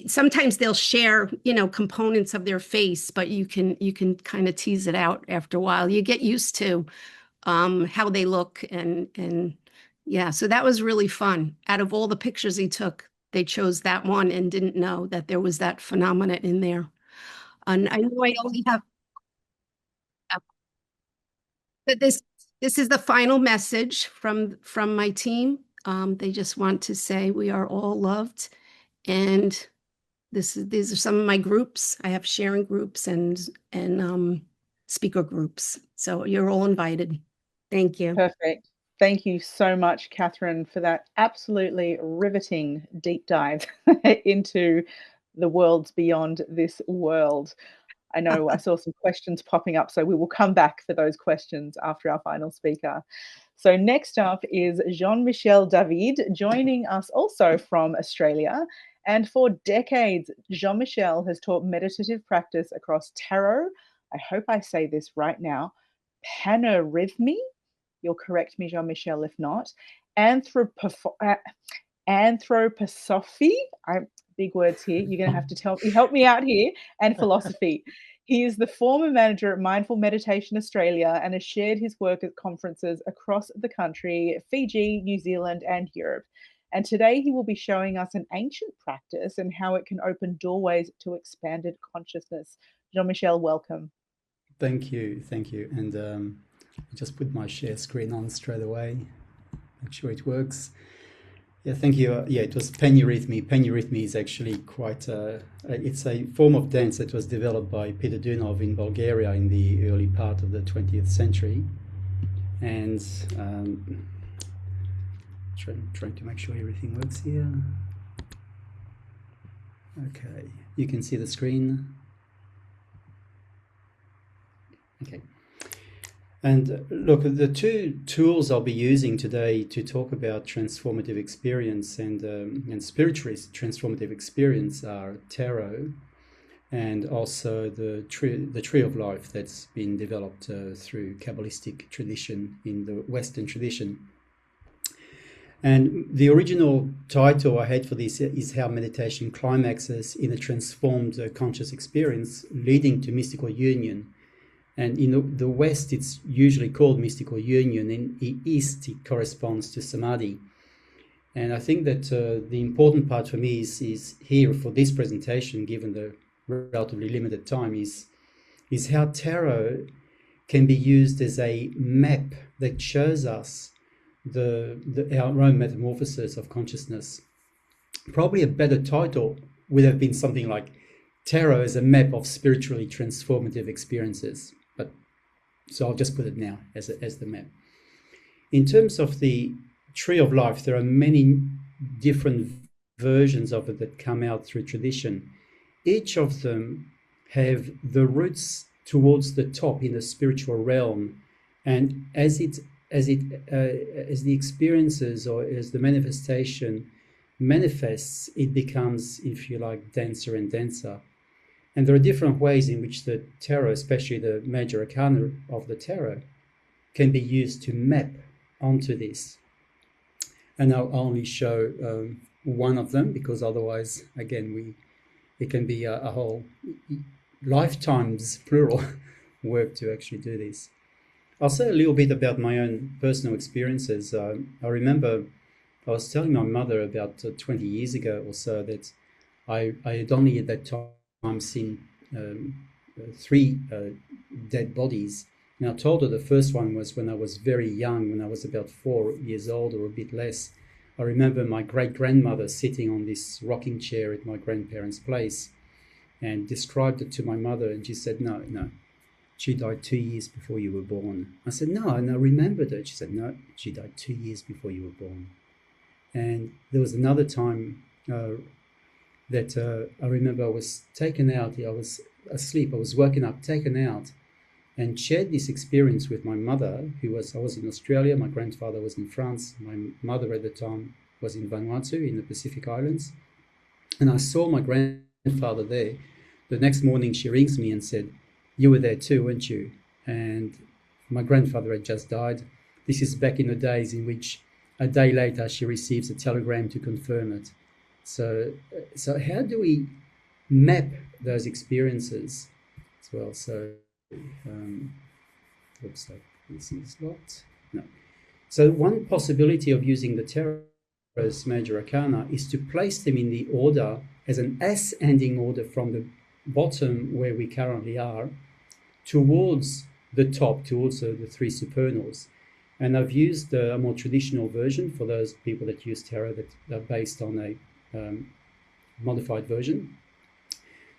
sometimes they'll share, components of their face, but you can kind of tease it out after a while. You get used to how they look, and yeah, so that was really fun. Out of all the pictures he took, they chose that one and didn't know that there was that phenomena in there. And I know I only have, but this is the final message from my team. They just want to say we are all loved, and these are some of my groups. I have sharing groups and speaker groups. So you're all invited. Thank you. Perfect. Thank you so much, Catherine, for that absolutely riveting deep dive into the worlds beyond this world. I know I saw some questions popping up, so we will come back for those questions after our final speaker. So next up is Jean-Michel David, joining us also from Australia. And for decades, Jean-Michel has taught meditative practice across tarot, I hope I say this right now, panorhythmy, you'll correct me, Jean-Michel, if not, anthroposophy, big words here, you're going to have to help me out here, and philosophy. He is the former manager at Mindful Meditation Australia and has shared his work at conferences across the country, Fiji, New Zealand, and Europe. And today he will be showing us an ancient practice and how it can open doorways to expanded consciousness. Jean-Michel, welcome. Thank you. And I just put my share screen on straight away. Make sure it works. Yeah, thank you. It was panorhythmy. Panorhythmy is actually quite it's a form of dance that was developed by Peter Dunov in Bulgaria in the early part of the 20th century. And trying to make sure everything works here. Okay, you can see the screen. Okay. And look, the two tools I'll be using today to talk about transformative experience and spiritual transformative experience are tarot and also the tree of life that's been developed through Kabbalistic tradition in the Western tradition. And the original title I had for this is How Meditation Climaxes in a Transformed Conscious Experience Leading to Mystical Union. And in the West, it's usually called mystical union. In the East, it corresponds to samadhi. And I think that the important part for me is here for this presentation, given the relatively limited time, is how tarot can be used as a map that shows us our own metamorphosis of consciousness. Probably a better title would have been something like Tarot as a map of spiritually transformative experiences. So I'll just put it now as the map. In terms of the tree of life, there are many different versions of it that come out through tradition. Each of them have the roots towards the top in the spiritual realm, and as the experiences or as the manifestation manifests, it becomes, if you like, denser and denser. And there are different ways in which the tarot, especially the major arcana of the tarot, can be used to map onto this. And I'll only show one of them, because otherwise, again, it can be a whole lifetimes, plural, work to actually do this. I'll say a little bit about my own personal experiences. I remember I was telling my mother about 20 years ago or so that I had only at that time seen 3 dead bodies. And I told her the first one was when I was very young, when I was about 4 years old or a bit less. I remember my great-grandmother sitting on this rocking chair at my grandparents' place and described it to my mother, and she said, no, she died 2 years before you were born. I said, no, and I remembered it. She said, no, she died 2 years before you were born. And there was another time that I remember I was taken out. I was asleep. I was woken up, taken out, and shared this experience with my mother, I was in Australia. My grandfather was in France. My mother at the time was in Vanuatu in the Pacific Islands. And I saw my grandfather there. The next morning she rings me and said, you were there too, weren't you? And my grandfather had just died. This is back in the days in which a day later she receives a telegram to confirm it. So how do we map those experiences as well? So looks like this is not. No. So one possibility of using the tarot's major arcana is to place them in the order as an ascending order from the bottom where we currently are towards the top, towards the 3 supernals. And I've used a more traditional version for those people that use tarot that are based on a modified version.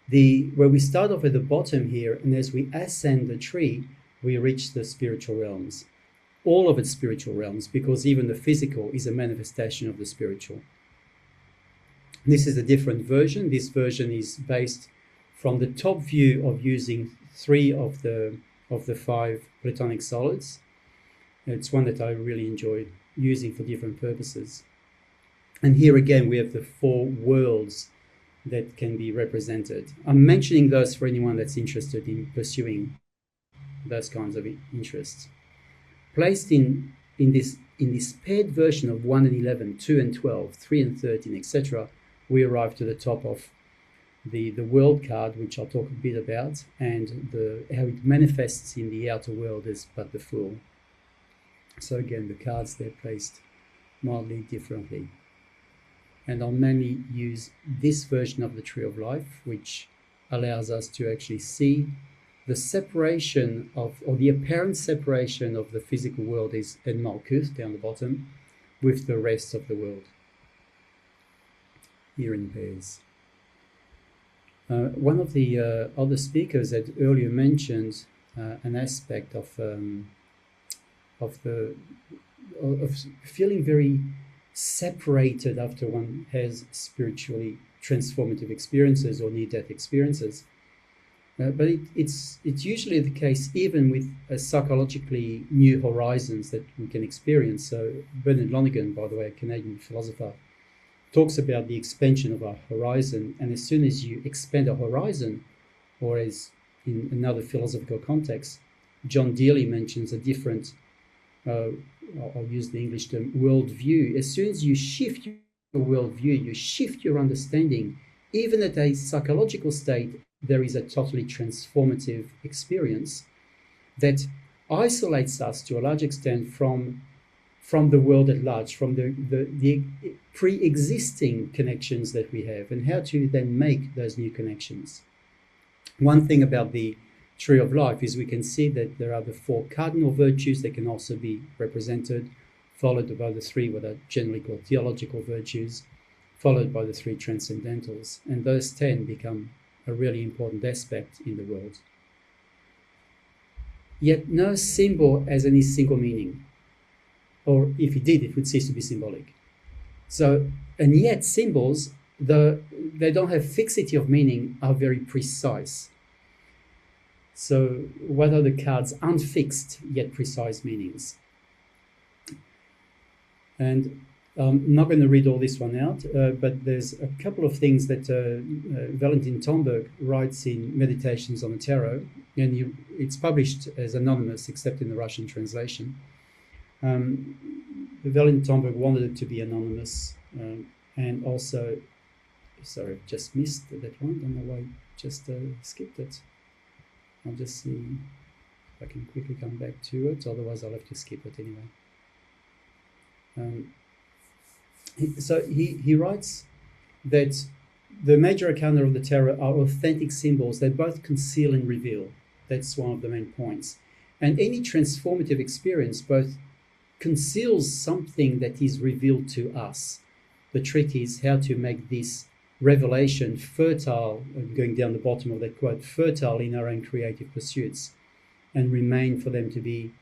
Where we start off at the bottom here, and as we ascend the tree, we reach the spiritual realms. All of its spiritual realms, because even the physical is a manifestation of the spiritual. This is a different version. This version is based from the top view of using 3 of the 5 platonic solids. It's one that I really enjoy using for different purposes. And here again, we have the 4 worlds that can be represented. I'm mentioning those for anyone that's interested in pursuing those kinds of interests. Placed in this paired version of 1 and 11, 2 and 12, 3 and 13, etc., we arrive to the top of the world card, which I'll talk a bit about, and how it manifests in the outer world as but the Fool. So again, the cards, they're placed mildly differently. And I'll mainly use this version of the Tree of Life, which allows us to actually see the separation of, or the apparent separation of the physical world is in Malkuth, down the bottom, with the rest of the world, here in pairs. One of the other speakers had earlier mentioned an aspect of feeling very separated after one has spiritually transformative experiences or near-death experiences. But it's usually the case even with psychologically new horizons that we can experience. So Bernard Lonergan, by the way, a Canadian philosopher, talks about the expansion of our horizon. And as soon as you expand a horizon, or as in another philosophical context, John Dealey mentions a different, I'll use the English term, worldview. As soon as you shift your worldview, you shift your understanding, even at a psychological state, there is a totally transformative experience that isolates us to a large extent from the world at large, from the pre-existing connections that we have, and how to then make those new connections. One thing about the Tree of Life is we can see that there are the 4 cardinal virtues that can also be represented, followed by the 3 what are generally called theological virtues, followed by the 3 transcendentals, and those 10 become a really important aspect in the world. Yet no symbol has any single meaning, or if it did, it would cease to be symbolic. So, and yet symbols, they don't have fixity of meaning, are very precise. So what are the cards? Unfixed yet precise meanings. And I'm not going to read all this one out, but there's a couple of things that Valentin Tomberg writes in Meditations on the Tarot, and it's published as anonymous, except in the Russian translation. Valentin Tomberg wanted it to be anonymous, and also, sorry, just missed that one. Don't know why I just skipped it. I'll just see if I can quickly come back to it, otherwise I'll have to skip it anyway. So he writes that the major arcana of the tarot are authentic symbols that both conceal and reveal. That's one of the main points. And any transformative experience both conceals something that is revealed to us. The trick is how to make this revelation fertile, going down the bottom of that quote, fertile in our own creative pursuits, and remain for them to be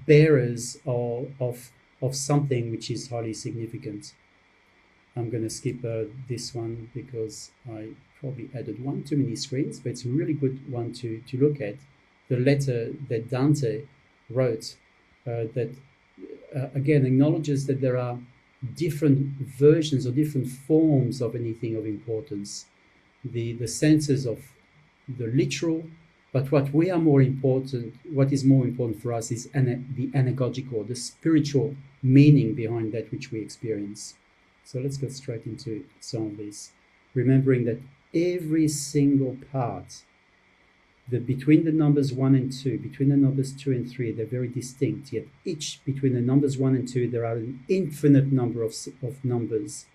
bearers of something which is highly significant. I'm going to skip this one because I probably added one too many screens, but it's a really good one to look at. The letter that Dante wrote that again acknowledges that there are different versions or different forms of anything of importance. The senses of the literal, but what is more important for us is the anagogical, the spiritual meaning behind that which we experience. So let's go straight into some of these, remembering that every single part, between the numbers 1 and 2, between the numbers 2 and 3, they're very distinct, yet each between the numbers 1 and 2, there are an infinite number of numbers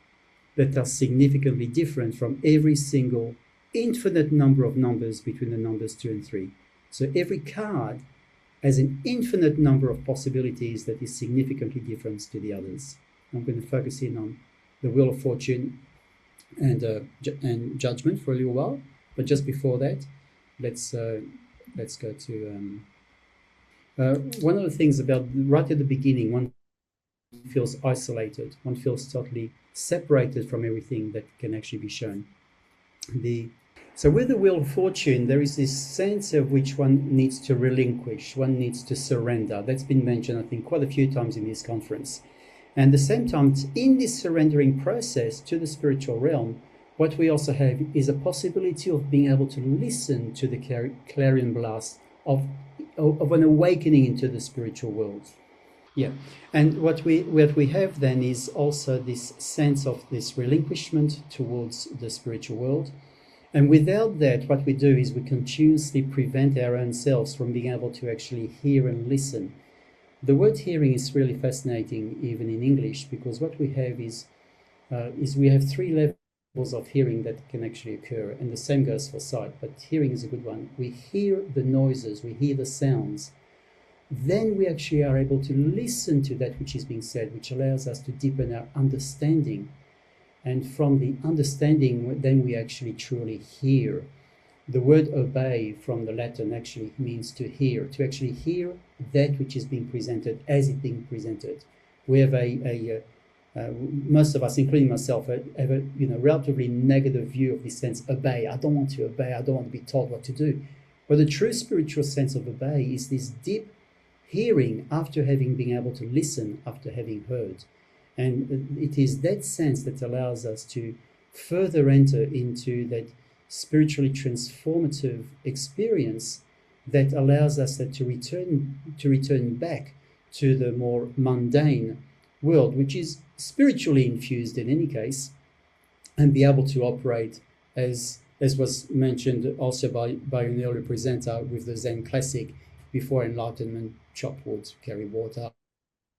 that are significantly different from every single infinite number of numbers between the numbers 2 and 3. So every card has an infinite number of possibilities that is significantly different to the others. I'm going to focus in on the Wheel of Fortune and Judgment for a little while, but just before that, let's go to one of the things about right at the beginning, one feels isolated, one feels totally separated from everything that can actually be shown. So with the Wheel of Fortune, there is this sense of which one needs to relinquish, one needs to surrender. That's been mentioned, I think, quite a few times in this conference. And at the same time, in this surrendering process to the spiritual realm, what we also have is a possibility of being able to listen to the clarion blast of an awakening into the spiritual world. Yeah, and what we have then is also this sense of this relinquishment towards the spiritual world. And without that, what we do is we continuously prevent our own selves from being able to actually hear and listen. The word hearing is really fascinating, even in English, because what we have is we have 3 levels of hearing that can actually occur, and the same goes for sight, but hearing is a good one. We hear the noises, we hear the sounds. Then we actually are able to listen to that which is being said, which allows us to deepen our understanding. And from the understanding, then we actually truly hear. The word obey from the Latin actually means to hear, to actually hear that which is being presented as it's being presented. We have most of us, including myself, have a relatively negative view of this sense, obey. I don't want to obey. I don't want to be told what to do. But the true spiritual sense of obey is this deep hearing after having been able to listen, after having heard. And it is that sense that allows us to further enter into that spiritually transformative experience that allows us to return back to the more mundane world, which is spiritually infused in any case, and be able to operate as was mentioned also by an earlier presenter with the Zen classic: before enlightenment, chop wood, carry water.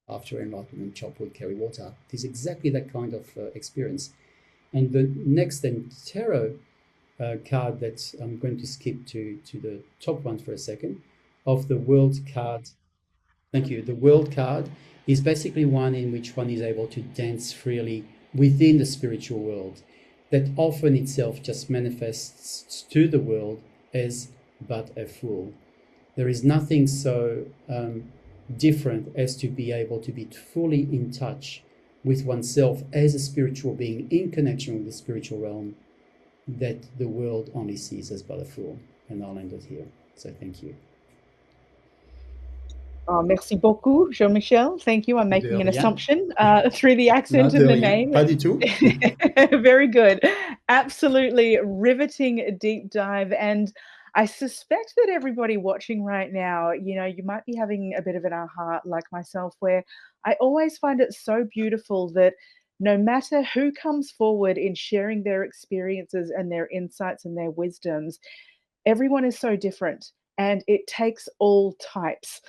After enlightenment, chop wood, carry water. It is exactly that kind of experience. And the next then tarot card that I'm going to skip to the top one for a second, of the World card. Thank you. The World card is basically one in which one is able to dance freely within the spiritual world, that often itself just manifests to the world as but a fool. There is nothing so different as to be able to be fully in touch with oneself as a spiritual being in connection with the spiritual realm, that the world only sees as but a fool. And I'll end it here. So thank you. Oh, merci beaucoup, Jean-Michel. Thank you. I'm De making an rien. assumption through the Non, accent de and the rien. name. Pas du tout. Very good. Absolutely riveting deep dive. And I suspect that everybody watching right now, you know, you might be having a bit of an aha like myself, where I always find it so beautiful that no matter who comes forward in sharing their experiences and their insights and their wisdoms, everyone is so different, and it takes all types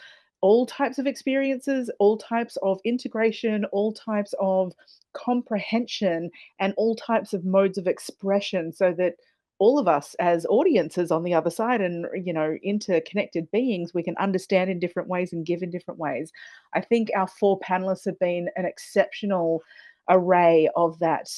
of experiences, all types of integration, all types of comprehension, and all types of modes of expression, so that all of us as audiences on the other side and, you know, interconnected beings, we can understand in different ways and give in different ways. I think our four panelists have been an exceptional array of that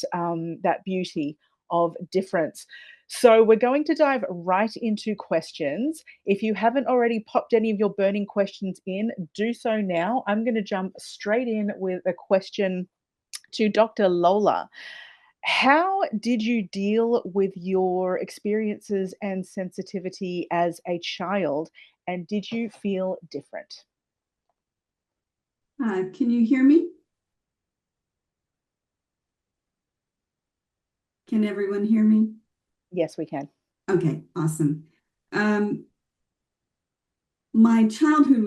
beauty of difference. So we're going to dive right into questions. If you haven't already popped any of your burning questions in, do so now. I'm going to jump straight in with a question to Dr. Lola. How did you deal with your experiences and sensitivity as a child, and did you feel different? Can you hear me? Can everyone hear me? Yes, we can. Okay, awesome. My childhood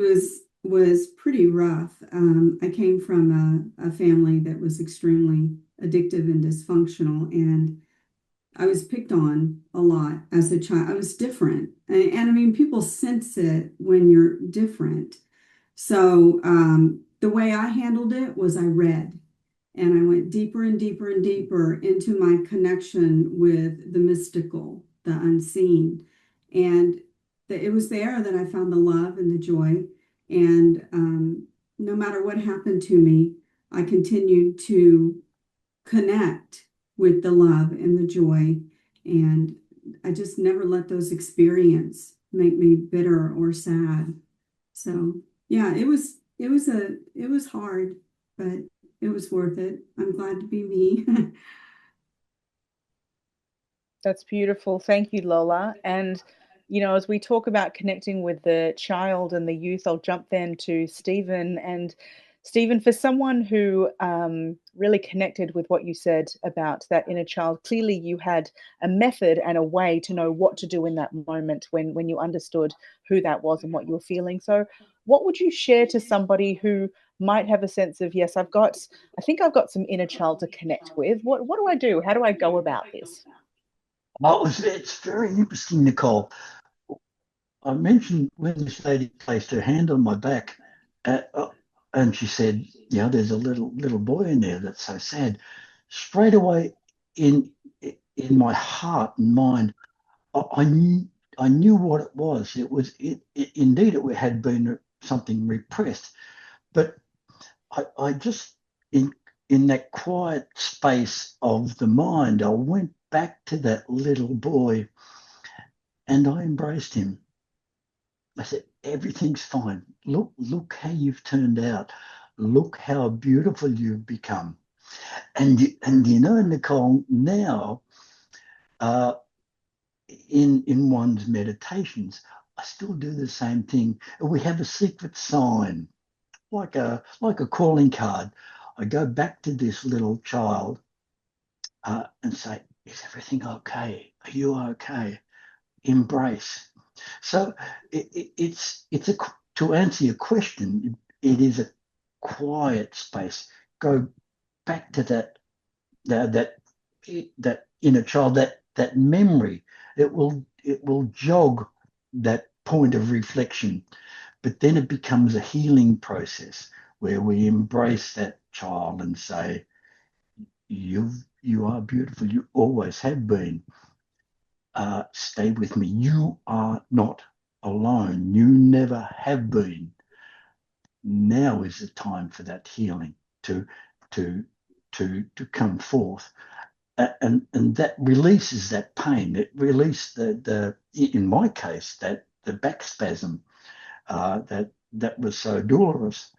was pretty rough. I came from a family that was extremely addictive and dysfunctional, and I was picked on a lot as a child. I was different, and I mean, people sense it when you're different. So the way I handled it was I read, and I went deeper and deeper and deeper into my connection with the mystical, the unseen. And it was there that I found the love and the joy. And no matter what happened to me, I continued to connect with the love and the joy. And I just never let those experiences make me bitter or sad. So yeah, it was hard, but it was worth it. I'm glad to be me. That's beautiful. Thank you, Lola. And, you know, as we talk about connecting with the child and the youth, I'll jump then to Stephen. And Stephen, for someone who really connected with what you said about that inner child, clearly you had a method and a way to know what to do in that moment when you understood who that was and what you were feeling. So what would you share to somebody who might have a sense of, yes, I think I've got some inner child to connect with. What do I do? How do I go about this? Well, it's very interesting, Nicole. I mentioned when this lady placed her hand on my back, and she said, "You know, there's a little boy in there that's so sad." Straight away, in in my heart and mind, I knew what it was. Indeed it had been something repressed, but I just in that quiet space of the mind, I went back to that little boy and I embraced him. I said, everything's fine. Look how you've turned out. Look how beautiful you've become. And you know, Nicole, now uh, in one's meditations, I still do the same thing. We have a secret sign, like a calling card. I go back to this little child and say, "Is everything okay? Are you okay?" Embrace. So it's a to answer your question, it is a quiet space. Go back to that that inner child, that memory. It will jog that point of reflection, but then it becomes a healing process where we embrace that child and say, you are beautiful. You always have been. Stay with me. You are not alone. You never have been. Now is the time for that healing to to to come forth, and that releases that pain. It releases the in my case that the back spasm that was so dolorous.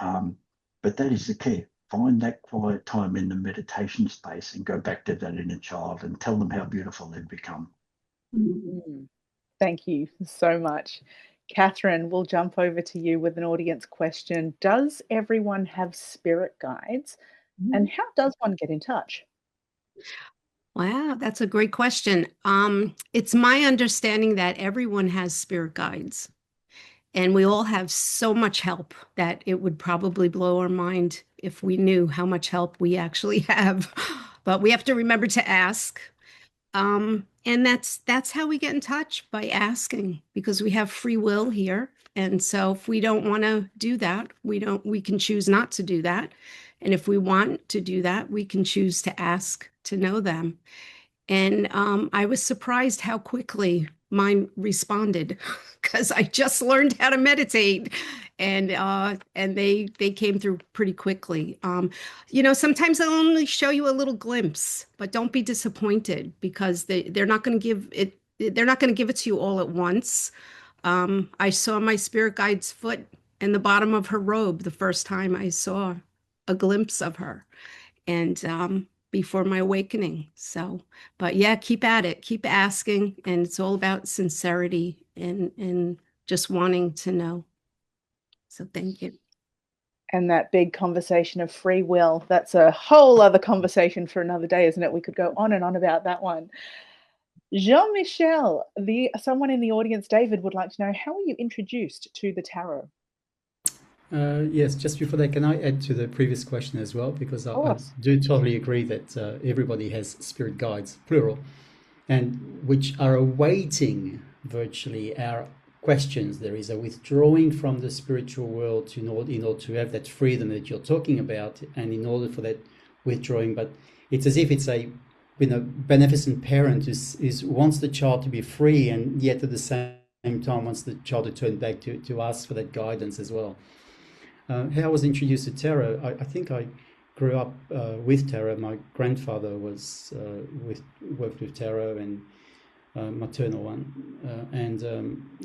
But that is the key. Find that quiet time in the meditation space and go back to that inner child and tell them how beautiful they've become. Mm. Thank you so much. Catherine, we'll jump over to you with an audience question. Does everyone have spirit guides? And how does one get in touch? Wow, that's a great question. It's my understanding that everyone has spirit guides, and we all have so much help that it would probably blow our mind if we knew how much help we actually have. But we have to remember to ask. And that's how we get in touch, by asking, because we have free will here. And so if we don't want to do that, we can choose not to do that. And if we want to do that, we can choose to ask to know them. And I was surprised how quickly mine responded, because I just learned how to meditate, and they came through pretty quickly. Sometimes they'll only show you a little glimpse, but don't be disappointed, because they're not going to give it. They're not going to give it to you all at once. I saw my spirit guide's foot in the bottom of her robe the first time I saw a glimpse of her, and before my awakening. So, but yeah, keep at it, keep asking. And it's all about sincerity and just wanting to know. So thank you. And that big conversation of free will, that's a whole other conversation for another day, isn't it? We could go on and on about that one. Jean-Michel, someone in the audience, David, would like to know, how were you introduced to the tarot? Yes, just before that, can I add to the previous question as well? Because I do totally agree that everybody has spirit guides, plural, and which are awaiting virtually our questions. There is a withdrawing from the spiritual world in order to have that freedom that you're talking about, and in order for that withdrawing, but it's as if it's a beneficent parent who wants the child to be free, and yet at the same time wants the child to turn back to ask for that guidance as well. How I was introduced to tarot, I think I grew up with tarot. My grandfather worked with tarot, and maternal one, and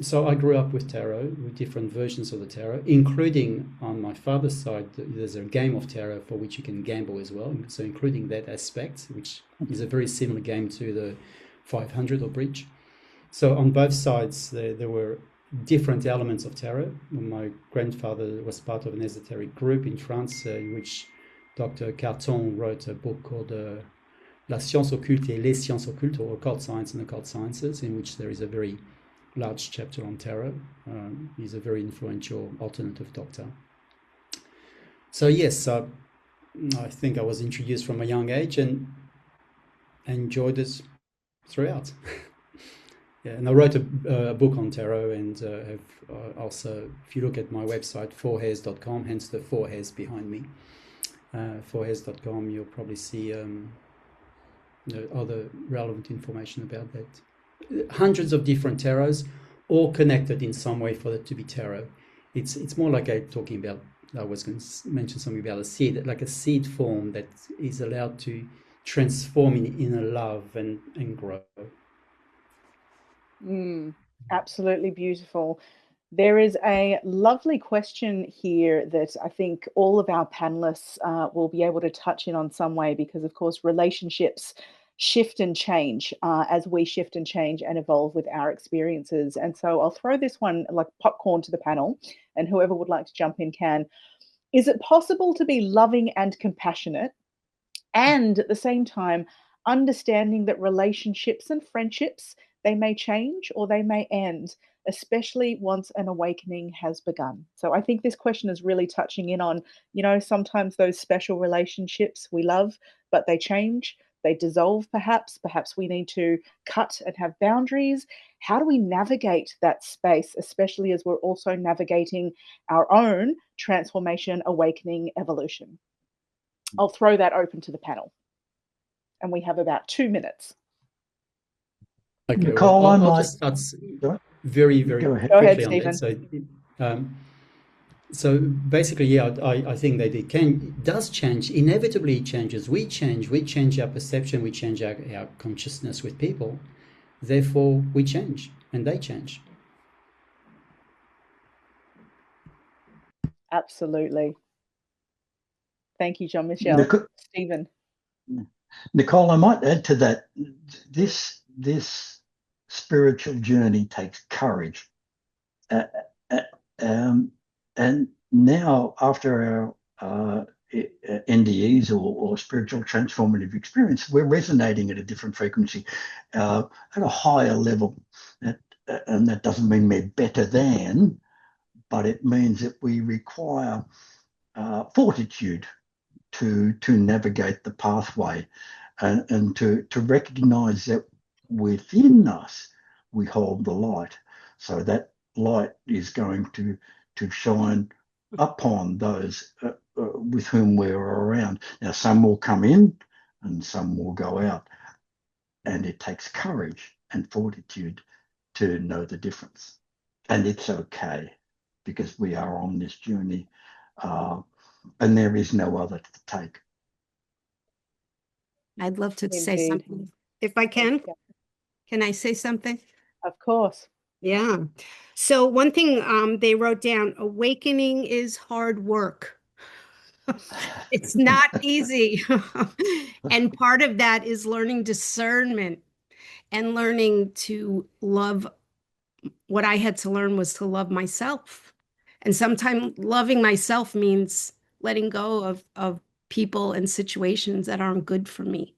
so I grew up with tarot, with different versions of the tarot, including on my father's side. There's a game of tarot for which you can gamble as well, so including that aspect, which is a very similar game to the 500 or bridge. So on both sides there were different elements of tarot. My grandfather was part of an esoteric group in France, in which Dr. Carton wrote a book called La Science Occulte et les Sciences Occultes, or Occult Science and Occult Sciences, in which there is a very large chapter on tarot. He's a very influential alternative doctor. So yes, I think I was introduced from a young age and enjoyed it throughout. Yeah, and I wrote a book on tarot, and have also, if you look at my website, 4hairs.com, hence the 4 hairs behind me, 4hairs.com, you'll probably see other relevant information about that. Hundreds of different tarots, all connected in some way for it to be tarot. It's more like talking about, I was going to mention something about a seed, like a seed form that is allowed to transform in inner love and grow. Absolutely beautiful. There is a lovely question here that I think all of our panelists will be able to touch in on some way, because of course relationships shift and change as we shift and change and evolve with our experiences. And so I'll throw this one like popcorn to the panel, and whoever would like to jump in can. Is it possible to be loving and compassionate, and at the same time understanding that relationships and friendships, they may change or they may end, especially once an awakening has begun? So I think this question is really touching in on, sometimes those special relationships we love, but they change, they dissolve perhaps we need to cut and have boundaries. How do we navigate that space, especially as we're also navigating our own transformation, awakening, evolution? I'll throw that open to the panel. And we have about 2 minutes. Okay, Nicole, well, I'll just start very, very quickly on that. So basically, yeah, I think that it does change. Inevitably, it changes. We change our perception, we change our consciousness with people. Therefore, we change, and they change. Absolutely. Thank you, Jean-Michel. Stephen. Nicole, I might add to that. This spiritual journey takes courage, uh, uh, and now after our NDEs or spiritual transformative experience, we're resonating at a different frequency, at a higher level. And that doesn't mean we're better than, but it means that we require fortitude to navigate the pathway, and to recognize that within us we hold the light. So that light is going to shine upon those with whom we're around. Now, some will come in and some will go out, and it takes courage and fortitude to know the difference. And it's okay, because we are on this journey, and there is no other to take. I'd love to say Indeed. something. If I can, Yeah. can I say something? Of course. Yeah. So one thing they wrote down, awakening is hard work. It's not easy. And part of that is learning discernment and learning to love. What I had to learn was to love myself. And sometimes loving myself means letting go of people and situations that aren't good for me.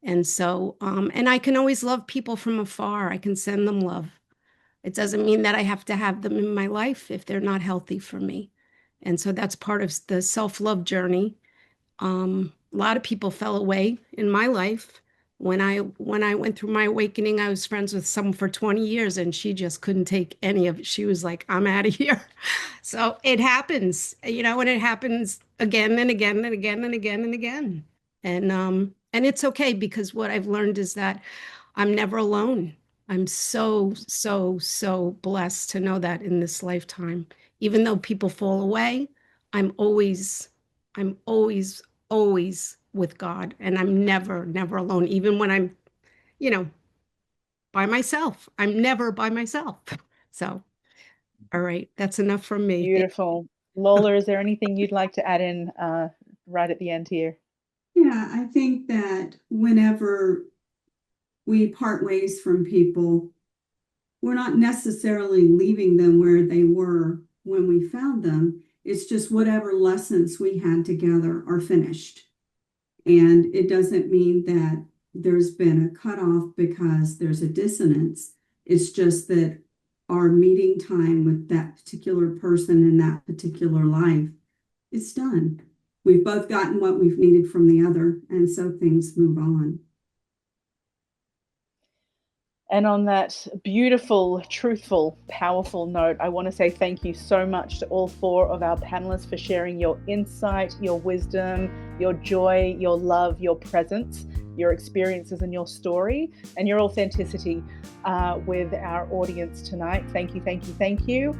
And so, and I can always love people from afar. I can send them love. It doesn't mean that I have to have them in my life if they're not healthy for me. And so that's part of the self-love journey. A lot of people fell away in my life. When I went through my awakening, I was friends with someone for 20 years and she just couldn't take any of it. She was like, I'm out of here. So it happens, and it happens again and again and again and again and again. And it's okay, because what I've learned is that I'm never alone. I'm so, so, so blessed to know that in this lifetime. Even though people fall away, I'm always, always with God, and I'm never, never alone. Even when I'm, by myself, I'm never by myself. So, all right, that's enough from me. Beautiful. Lola, is there anything you'd like to add in right at the end here? Yeah, I think that whenever we part ways from people, we're not necessarily leaving them where they were when we found them. It's just whatever lessons we had together are finished. And it doesn't mean that there's been a cutoff because there's a dissonance. It's just that our meeting time with that particular person in that particular life is done. We've both gotten what we've needed from the other, and so things move on. And on that beautiful, truthful, powerful note, I want to say thank you so much to all four of our panelists for sharing your insight, your wisdom, your joy, your love, your presence, your experiences and your story, and your authenticity with our audience tonight. Thank you, thank you, thank you.